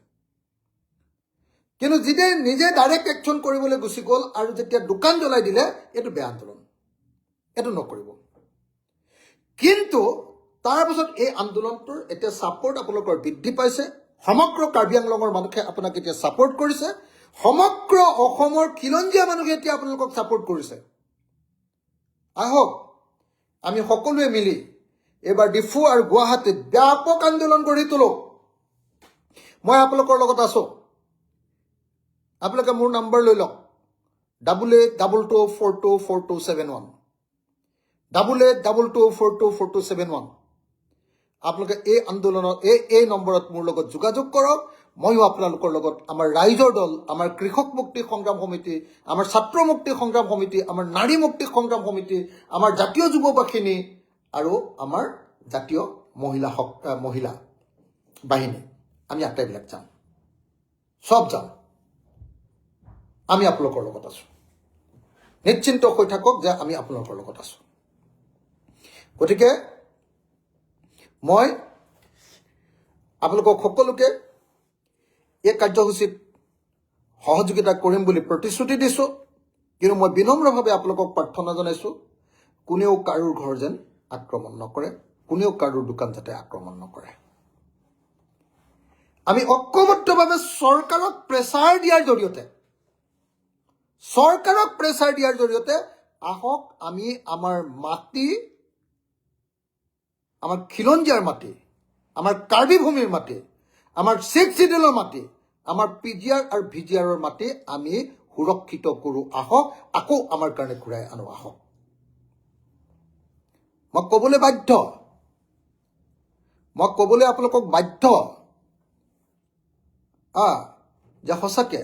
কিন্তু যেতিয়া নিজে ডাইৰেক্ট একশ্যন কৰিবলৈ গুচি গ'ল আৰু যেতিয়া দোকান জ্বলাই দিলে, এইটো বেয়া আন্দোলন, এইটো নকৰিব। কিন্তু তাৰ পাছত এই আন্দোলনটোৰ এতিয়া ছাপোৰ্ট আপোনালোকৰ বৃদ্ধি পাইছে। সমগ্ৰ কাৰ্বি আংলঙৰ মানুহে আপোনাক এতিয়া ছাপোৰ্ট কৰিছে। সমগ্ৰ অসমৰ খিলঞ্জীয়া মানুহে এতিয়া আপোনালোকক ছাপোৰ্ট কৰিছে। আহক আমি সকলোৱে মিলি এইবাৰ ডিফু আৰু গুৱাহাটীত ব্যাপক আন্দোলন গঢ়ি তোলো। মই আপোনালোকৰ লগত আছো। আপোনালোকে মোৰ নম্বৰ লৈ লওক, 8822424271, 8822424271। আপোনালোকে এই আন্দোলনৰ এই নম্বৰত মোৰ লগত যোগাযোগ কৰক। ময়ো আপোনালোকৰ লগত, আমাৰ ৰাইজৰ দল, আমাৰ কৃষক মুক্তি সংগ্ৰাম সমিতি, আমাৰ ছাত্ৰ মুক্তি সংগ্ৰাম সমিতি, আমাৰ নাৰী মুক্তি সংগ্ৰাম সমিতি, আমাৰ জাতীয় যুৱ বাহিনী আৰু আমাৰ জাতীয় মহিলা বাহিনী, আমি আটাইবিলাক যাম, সব যাম। আমি আপোনালোকৰ লগত আছো। নিশ্চিন্ত হৈ থাকক যে আমি আপোনালোকৰ লগত আছো। গতিকে মই আপোনালোকক সকলোকে এই কাৰ্যসূচীত সহযোগিতা কৰিম বুলি প্ৰতিশ্ৰুতি দিছো। কিন্তু মই বিনম্ৰভাৱে আপোনালোকক প্ৰাৰ্থনা জনাইছো, কোনেও কাৰোৰ ঘৰ যেন আক্ৰমণ নকৰে, কোনেও কাৰোৰ দোকান যাতে আক্ৰমণ নকৰে। আমি ঐক্যবদ্ধভাৱে চৰকাৰক প্ৰেছাৰ দিয়াৰ জৰিয়তে আহক আমি আমাৰ মাটি, আমাৰ খিলঞ্জীয়াৰ মাটি, আমাৰ কাৰ্বি ভূমিৰ মাটি, আমাৰ 6 শিডিউলৰ মাটি, আমাৰ পিজিআৰ আৰু ভিজিআৰৰ মাটি আমি সুৰক্ষিত কৰোঁ। আহক, আকৌ আমাৰ কাৰণে ঘূৰাই আনো। আহক, মই ক'বলৈ বাধ্য, মই ক'বলৈ আপোনালোকক বাধ্য যে সঁচাকৈ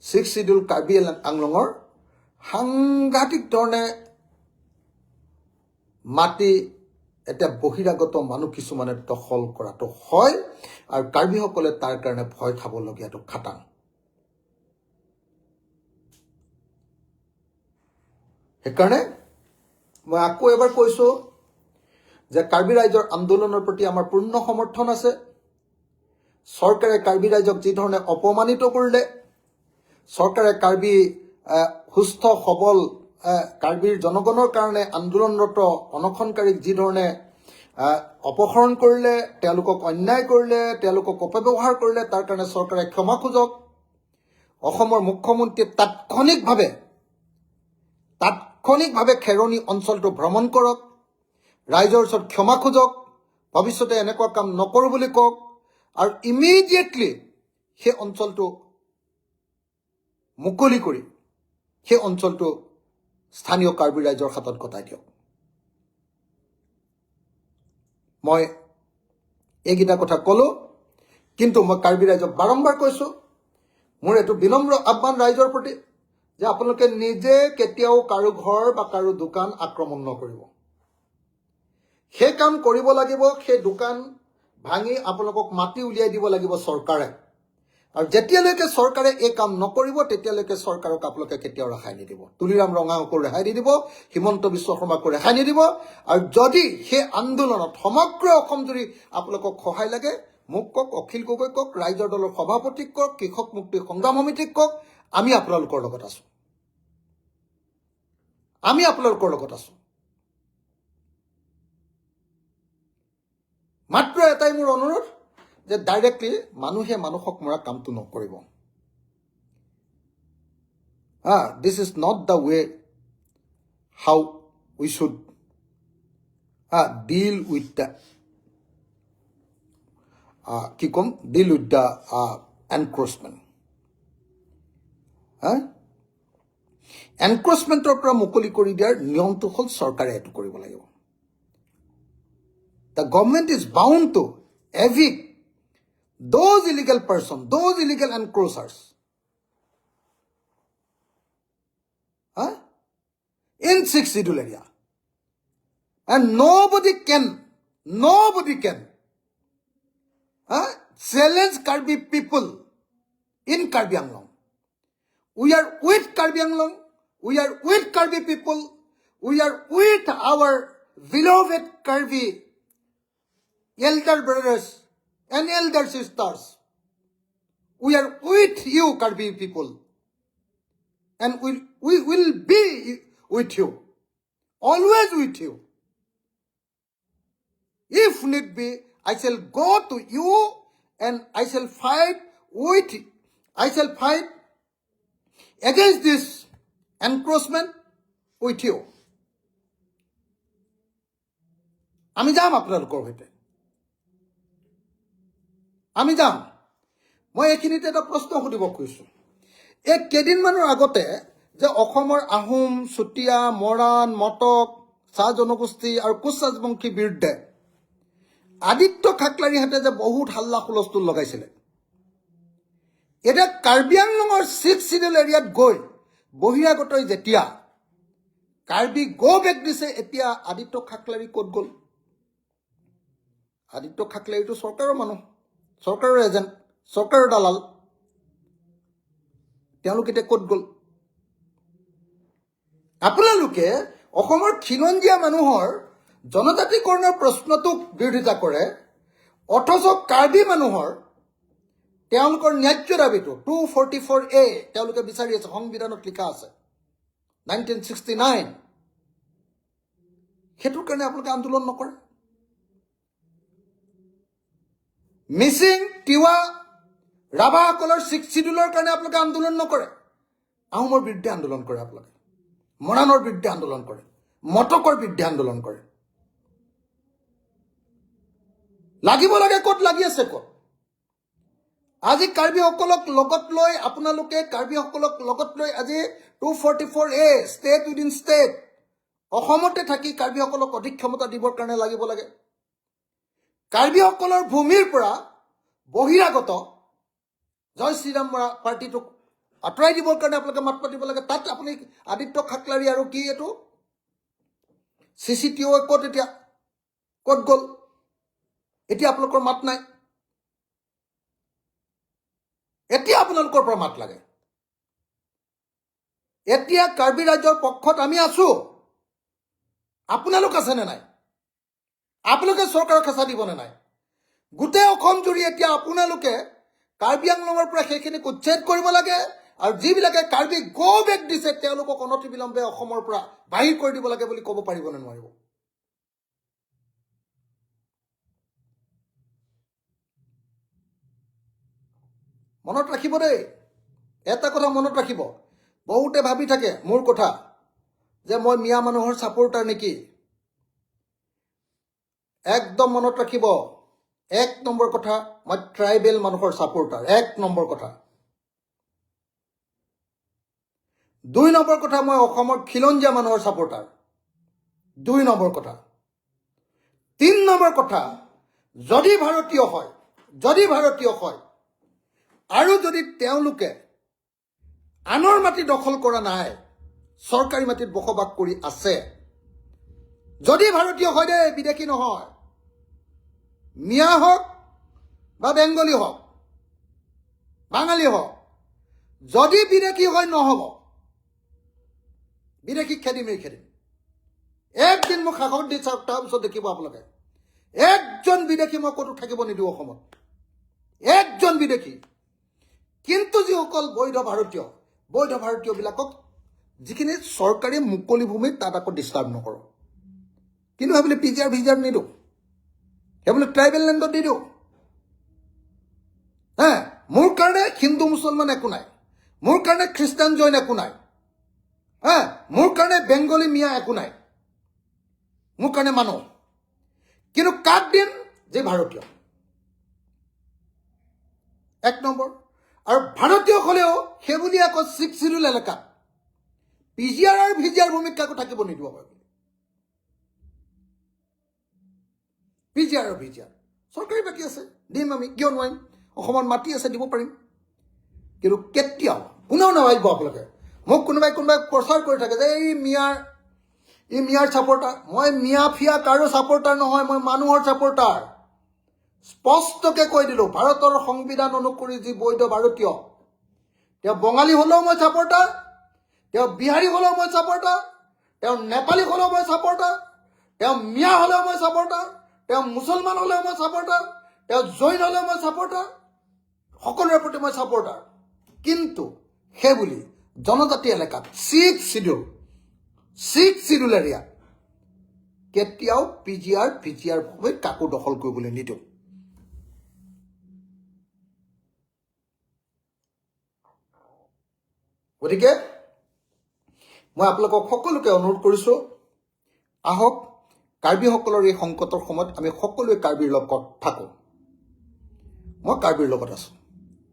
6 শিডিউল কাৰ্বি আংলঙৰ সাংঘাতিক ধৰণে মাটি এতিয়া বহিৰাগত মানুহ কিছুমানে দখল কৰাটো হয় আৰু কাৰ্বিসকলে তাৰ কাৰণে ভয় খাবলগীয়াটো খাটাং। সেইকাৰণে মই আকৌ এবাৰ কৈছোঁ যে কাৰ্বি ৰাইজৰ আন্দোলনৰ প্ৰতি আমাৰ পূৰ্ণ সমৰ্থন আছে। চৰকাৰে কাৰ্বি ৰাইজক যি ধৰণে অপমানিত কৰিলে, চৰকাৰে কাৰ্বি সুস্থ সবল কাৰ্বিৰ জনগণৰ কাৰণে আন্দোলনৰত অনশনকাৰীক যি ধৰণে অপহৰণ কৰিলে, তেওঁলোকক অন্যায় কৰিলে, তেওঁলোকক অপব্যৱহাৰ কৰিলে, তাৰ কাৰণে চৰকাৰে ক্ষমা খোজক। অসমৰ মুখ্যমন্ত্ৰীয়ে তাৎক্ষণিকভাৱে খেৰণি অঞ্চলটো ভ্ৰমণ কৰক, ৰাইজৰ ওচৰত ক্ষমা খোজক, ভৱিষ্যতে এনেকুৱা কাম নকৰোঁ বুলি কওক আৰু ইমিডিয়েটলি সেই অঞ্চলটো মুকলি কৰি সেই অঞ্চলটো স্থানীয় কাৰ্বি ৰাইজৰ হাতত গতাই দিয়ক। মই এইকেইটা কথা ক'লোঁ, কিন্তু মই কাৰ্বি ৰাইজক বাৰম্বাৰ কৈছোঁ, মোৰ এইটো বিনম্ৰ আহ্বান ৰাইজৰ প্ৰতি যে আপোনালোকে নিজে কেতিয়াও কাৰো ঘৰ বা কাৰো দোকান আক্ৰমণ নকৰিব। সেই কাম কৰিব লাগিব, সেই দোকান ভাঙি আপোনালোকক মাটি উলিয়াই দিব লাগিব চৰকাৰে। আৰু যেতিয়ালৈকে চৰকাৰে এই কাম নকৰিব তেতিয়ালৈকে চৰকাৰক আপোনালোকে কেতিয়াও ৰেহাই নিদিব। তুলিৰাম ৰঙাকো ৰেহাই নিদিব, হিমন্ত বিশ্ব শৰ্মাকো ৰেহাই নিদিব। আৰু যদি সেই আন্দোলনত সমগ্ৰ অসম জুৰি আপোনালোকক সহায় লাগে, মোক কওক, অখিল গগৈ কওক, ৰাইজৰ দলৰ সভাপতিক কওক, কৃষক মুক্তি সংগ্ৰাম সমিতিক কওক, আমি আপোনালোকৰ লগত আছোঁ। মাত্ৰ এটাই মোৰ অনুৰোধ যে ডাইৰেক্টলি মানুহে মানুহক মৰা কামটো নকৰিব। This is not the way how we should deal with the encroachment. এনক্ৰচমেণ্টৰ পৰা মুকলি কৰি দিয়াৰ নিয়মটো হ'ল চৰকাৰে এইটো কৰিব লাগিব। The government is bound to evict those illegal persons, those illegal encroachers in 6 schedule area. And nobody can challenge Karbi people in Karbi Anglong. We are with Karbi Anglong. We are with Karbi people. We are with our beloved Karbi elder brothers and elder sisters. We are with you, Karbi people. And we will be with you. Always with you. If need be, I shall go to you and I shall fight against this encroachment with you. আমি যাম আপোনালোকৰ সৈতে, আমি যাম। মই এইখিনিতে এটা প্ৰশ্ন সুধিব খুজিছোঁ। এই কেইদিনমানৰ আগতে যে অসমৰ আহোম, চুতীয়া, মৰাণ, মটক, চাহ জনগোষ্ঠী আৰু কোচ ৰাজবংশীৰ বিৰুদ্ধে আদিত্য খাকলাৰীহঁতে যে বহুত হাল্লা হুলস্থুল লগাইছিলে, এতিয়া কাৰ্বি আংলঙৰ 6 শিডিউল এৰিয়াত গৈ বহিৰাগতই যেতিয়া কাৰ্বি গো বেক দিছে, এতিয়া আদিত্য খাকলাৰী ক'ত গ'ল? আদিত্য খাকলাৰীটো চৰকাৰৰ মানুহ, চৰকাৰৰ এজেণ্ট, চৰকাৰৰ দালাল। তেওঁলোক এতিয়া ক'ত গ'ল? আপোনালোকে অসমৰ খিলঞ্জীয়া মানুহৰ জনজাতিকৰণৰ প্ৰশ্নটোক বিৰোধিতা কৰে, অথচ কাৰ্বি মানুহৰ তেওঁলোকৰ ন্যায্য দাবীটো 244A তেওঁলোকে বিচাৰি আছে, সংবিধানত লিখা আছে 1969, সেইটোৰ কাৰণে আপোনালোকে আন্দোলন নকৰে। মিচিং, তিৱা, ৰাভাসকলৰ 6 শিডিউলৰ কাৰণে আপোনালোকে আন্দোলন নকৰে। আহোমৰ বিৰুদ্ধে আন্দোলন কৰে, আপোনালোকে মৰাণৰ বিৰুদ্ধে আন্দোলন কৰে, মটকৰ বিৰুদ্ধে আন্দোলন কৰে। লাগিব লাগে ক'ত, লাগি আছে ক'ত? আজি কাৰ্বিসকলক লগত লৈ আপোনালোকে আজি 244A ষ্টেট উইদিন ষ্টেট অসমতে থাকি কাৰ্বিসকলক অধিক ক্ষমতা দিবৰ কাৰণে লাগিব লাগে। কাৰ্বিসকলৰ ভূমিৰ পৰা বহিৰাগত জয় শ্ৰীৰাম পাৰ্টিটোক আঁতৰাই দিবৰ কাৰণে আপোনালোকে মাত মাতিব লাগে। তাত আপুনি আদিত্য খাকলাৰী আৰু কি এইটো CCTO ক'ত এতিয়া ক'ত গ'ল? এতিয়া আপোনালোকৰ মাত নাই। এতিয়া আপোনালোকৰ পৰা মাত লাগে। এতিয়া কাৰ্বি ৰাজ্যৰ পক্ষত আমি আছো। আপোনালোক আছেনে নাই? আপোনালোকে চৰকাৰক হেঁচা দিবনে নাই? গোটেই অসম জুৰি এতিয়া আপোনালোকে কাৰ্বি আংলঙৰ পৰা সেইখিনি উচ্ছেদ কৰিব লাগে আৰু যিবিলাকে কাৰ্বি গো বেক দিছে তেওঁলোকক অনতিবিলম্বে অসমৰ পৰা বাহিৰ কৰি দিব লাগে বুলি ক'ব পাৰিবনে নোৱাৰিব? মনত ৰাখিব দেই, এটা কথা মনত ৰাখিব। বহুতে ভাবি থাকে মোৰ কথা যে মই মিয়া মানুহৰ ছাপোৰ্টাৰ নেকি। একদম মনত ৰাখিব, 1 নম্বৰ কথা, মই ট্ৰাইবেল মানুহৰ ছাপোৰ্টাৰ, 1 নম্বৰ কথা। 2 নম্বৰ কথা, মই অসমৰ খিলঞ্জীয়া মানুহৰ ছাপোৰ্টাৰ, 2 নম্বৰ কথা। 3 নম্বৰ কথা, যদি ভাৰতীয় হয় আৰু যদি তেওঁলোকে আনৰ মাটি দখল কৰা নাই, চৰকাৰী মাটিত বসবাস কৰি আছে, যদি ভাৰতীয় হয় দেই, বিদেশী নহয়, মিয়া হওক বা বেংগলী হওক, বাঙালী হওক, যদি বিদেশী হয় নহ'ব। বিদেশীক খেদিমেই খেদিম। একদিন মোক সাহস দি চাওক, তাৰপিছত দেখিব আপোনালোকে একজন বিদেশী মই ক'তো থাকিব নিদিওঁ অসমত, একজন বিদেশী। কিন্তু যিসকল বৈধ ভাৰতীয়বিলাকক যিখিনি চৰকাৰী মুকলি ভূমিত তাত আকৌ ডিষ্টাৰ্ব নকৰোঁ। কিন্তু সেইবুলি PGR ভিজাৰ নিদিওঁ, সেইবুলি ট্ৰাইবেল লেণ্ডত নিদিওঁ। মোৰ কাৰণে হিন্দু মুছলমান একো নাই, মোৰ কাৰণে খ্ৰীষ্টান জৈন একো নাই, মোৰ কাৰণে বেংগলী মিয়া একো নাই, মোৰ কাৰণে মানুহ। কিন্তু কাক দিম? যে ভাৰতীয়। 1 নম্বৰ। আৰু ভাৰতীয় হ'লেও সেইবুলি আকৌ 6 শিডিউল এলেকাত PGR আৰু VGR ভূমিত কাকো থাকিব নিদিব পাৰোঁ। PGR আৰু VGR চৰকাৰী বাকী আছে, দিম আমি, কিয় নোৱাৰিম? অসমত মাটি আছে, দিব পাৰিম। কিন্তু কেতিয়াও কোনেও নাভাবিব আপোনালোকে মোক কোনোবাই প্ৰচাৰ কৰি থাকে যে এই মিয়াৰ ছাপোৰ্টাৰ। মই মিয়া ফিয়া কাৰো ছাপোৰ্টাৰ নহয়, মই মানুহৰ ছাপোৰ্টাৰ। স্পষ্টকৈ কৈ দিলোঁ, ভাৰতৰ সংবিধান অনুসৰি যি বৈধ ভাৰতীয়, তেওঁ বঙালী হ'লেও মই ছাপোৰ্টাৰ, তেওঁ বিহাৰী হ'লেও মই ছাপোৰ্টাৰ, তেওঁ নেপালী হ'লেও মই ছাপোৰ্টাৰ, তেওঁ মিয়া হ'লেও মই ছাপোৰ্টাৰ, তেওঁ মুছলমান হ'লেও মই ছাপোৰ্টাৰ, তেওঁ জৈন হ'লেও মই ছাপোৰ্টাৰ, সকলোৰে প্ৰতি মই ছাপোৰ্টাৰ। কিন্তু সেইবুলি জনজাতি এলেকাত 6 শিডিউল এৰিয়া কেতিয়াও PGR VGR ভূমিত কাকো দখল কৰিবলৈ নিদিওঁ। গতিকে মই আপোনালোকক সকলোকে অনুৰোধ কৰিছোঁ, আহক কাৰ্বিসকলৰ এই সংকটৰ সময়ত আমি সকলোৱে কাৰ্বিৰ লগত থাকোঁ। মই কাৰ্বিৰ লগত আছোঁ,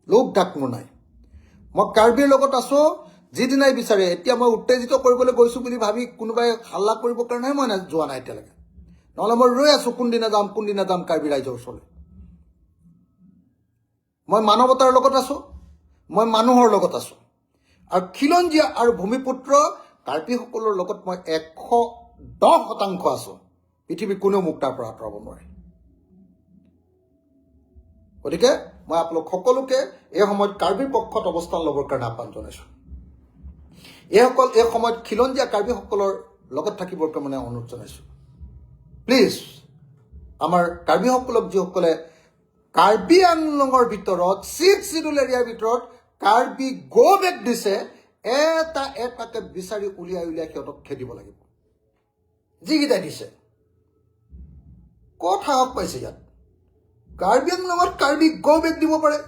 লোক ঢাক মোৰ নাই। মই কাৰ্বিৰ লগত আছোঁ যিদিনাই বিচাৰে। এতিয়া মই উত্তেজিত কৰিবলৈ গৈছোঁ বুলি ভাবি কোনোবাই হাল্লা কৰিবৰ কাৰণেহে মই যোৱা নাই এতিয়ালৈকে, নহ'লে মই ৰৈ আছোঁ কোনদিনা যাম কাৰ্বি ৰাইজৰ ওচৰলৈ। মই মানৱতাৰ লগত আছোঁ, মই মানুহৰ লগত আছোঁ। আৰু খিলঞ্জীয়া আৰু ভূমিপুত্ৰ কাৰ্বিসকলৰ লগত মই 110% আছোঁ। পৃথিৱীৰ কোনেও মোক তাৰ পৰা আঁতৰাব নোৱাৰে। গতিকে মই আপোনালোক সকলোকে এই সময়ত কাৰ্বিৰ পক্ষত অৱস্থান ল'বৰ কাৰণে আহ্বান জনাইছোঁ। এই সময়ত খিলঞ্জীয়া কাৰ্বিসকলৰ লগত থাকিবৰ কাৰণে অনুৰোধ জনাইছোঁ। প্লিজ আমাৰ কাৰ্বিসকলক, যিসকলে কাৰ্বি আংলঙৰ ভিতৰত 6 শিডিউল এৰিয়াৰ ভিতৰত কাৰ্বি গো বেক দিছে, এটাকে বিচাৰি উলিয়াই সিহঁতক খেদিব লাগিব। যিকেইটাই দিছে ক'ত সাহস পাইছে ইয়াত? কাৰ্বি আংলঙত কাৰ্বি গো বেক দিব পাৰে?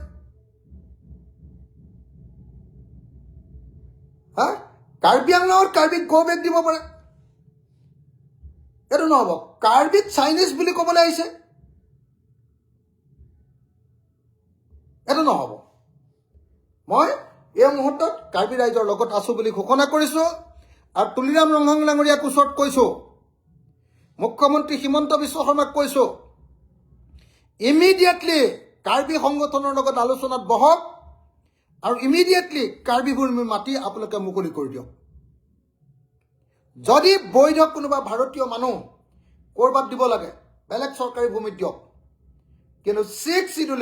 কাৰ্বি আংলঙত কাৰ্বি গো বেক দিব পাৰে? এইটো নহ'ব। কাৰ্বিক চাইনিজ বুলি ক'বলৈ আহিছে, এইটো নহ'ব। মই এই মুহূৰ্তত কাৰ্বি ৰাইজৰ লগত আছোঁ বুলি ঘোষণা কৰিছোঁ। আৰু তুলিৰাম ৰংহং ডাঙৰীয়াক ওচৰত কৈছোঁ, মুখ্যমন্ত্ৰী হিমন্ত বিশ্ব শৰ্মাক কৈছোঁ, ইমিডিয়েটলি কাৰ্বি সংগঠনৰ লগত আলোচনাত বহক আৰু ইমিডিয়েটলি কাৰ্বি ভূমি মাটি আপোনালোকে মুকলি কৰি দিয়ক যদি বৈধ কোনোবা ভাৰতীয় মানুহ কৰবাত দিব লাগে বেলেগ চৰকাৰী ভূমিত দিয়ক কিন্তু 6 শিডিউল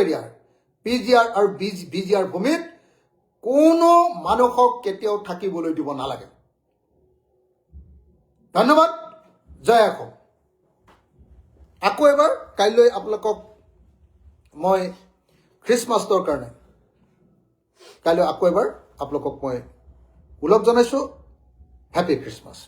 এৰিয়াৰ পিজিআৰ আৰু বিজিআৰ ভূমিত কোনো মানুহক কেতিয়াও থাকিবলৈ দিব নালাগে ধন্যবাদ জয় অসম আকৌ এবাৰ কাইলৈ আপোনালোকক মই খ্ৰীষ্টমাছৰ কাৰণে কাইলৈ আকৌ এবাৰ আপোনালোকক মই ওলগ জনাইছো হেপী খ্ৰীষ্টমাছ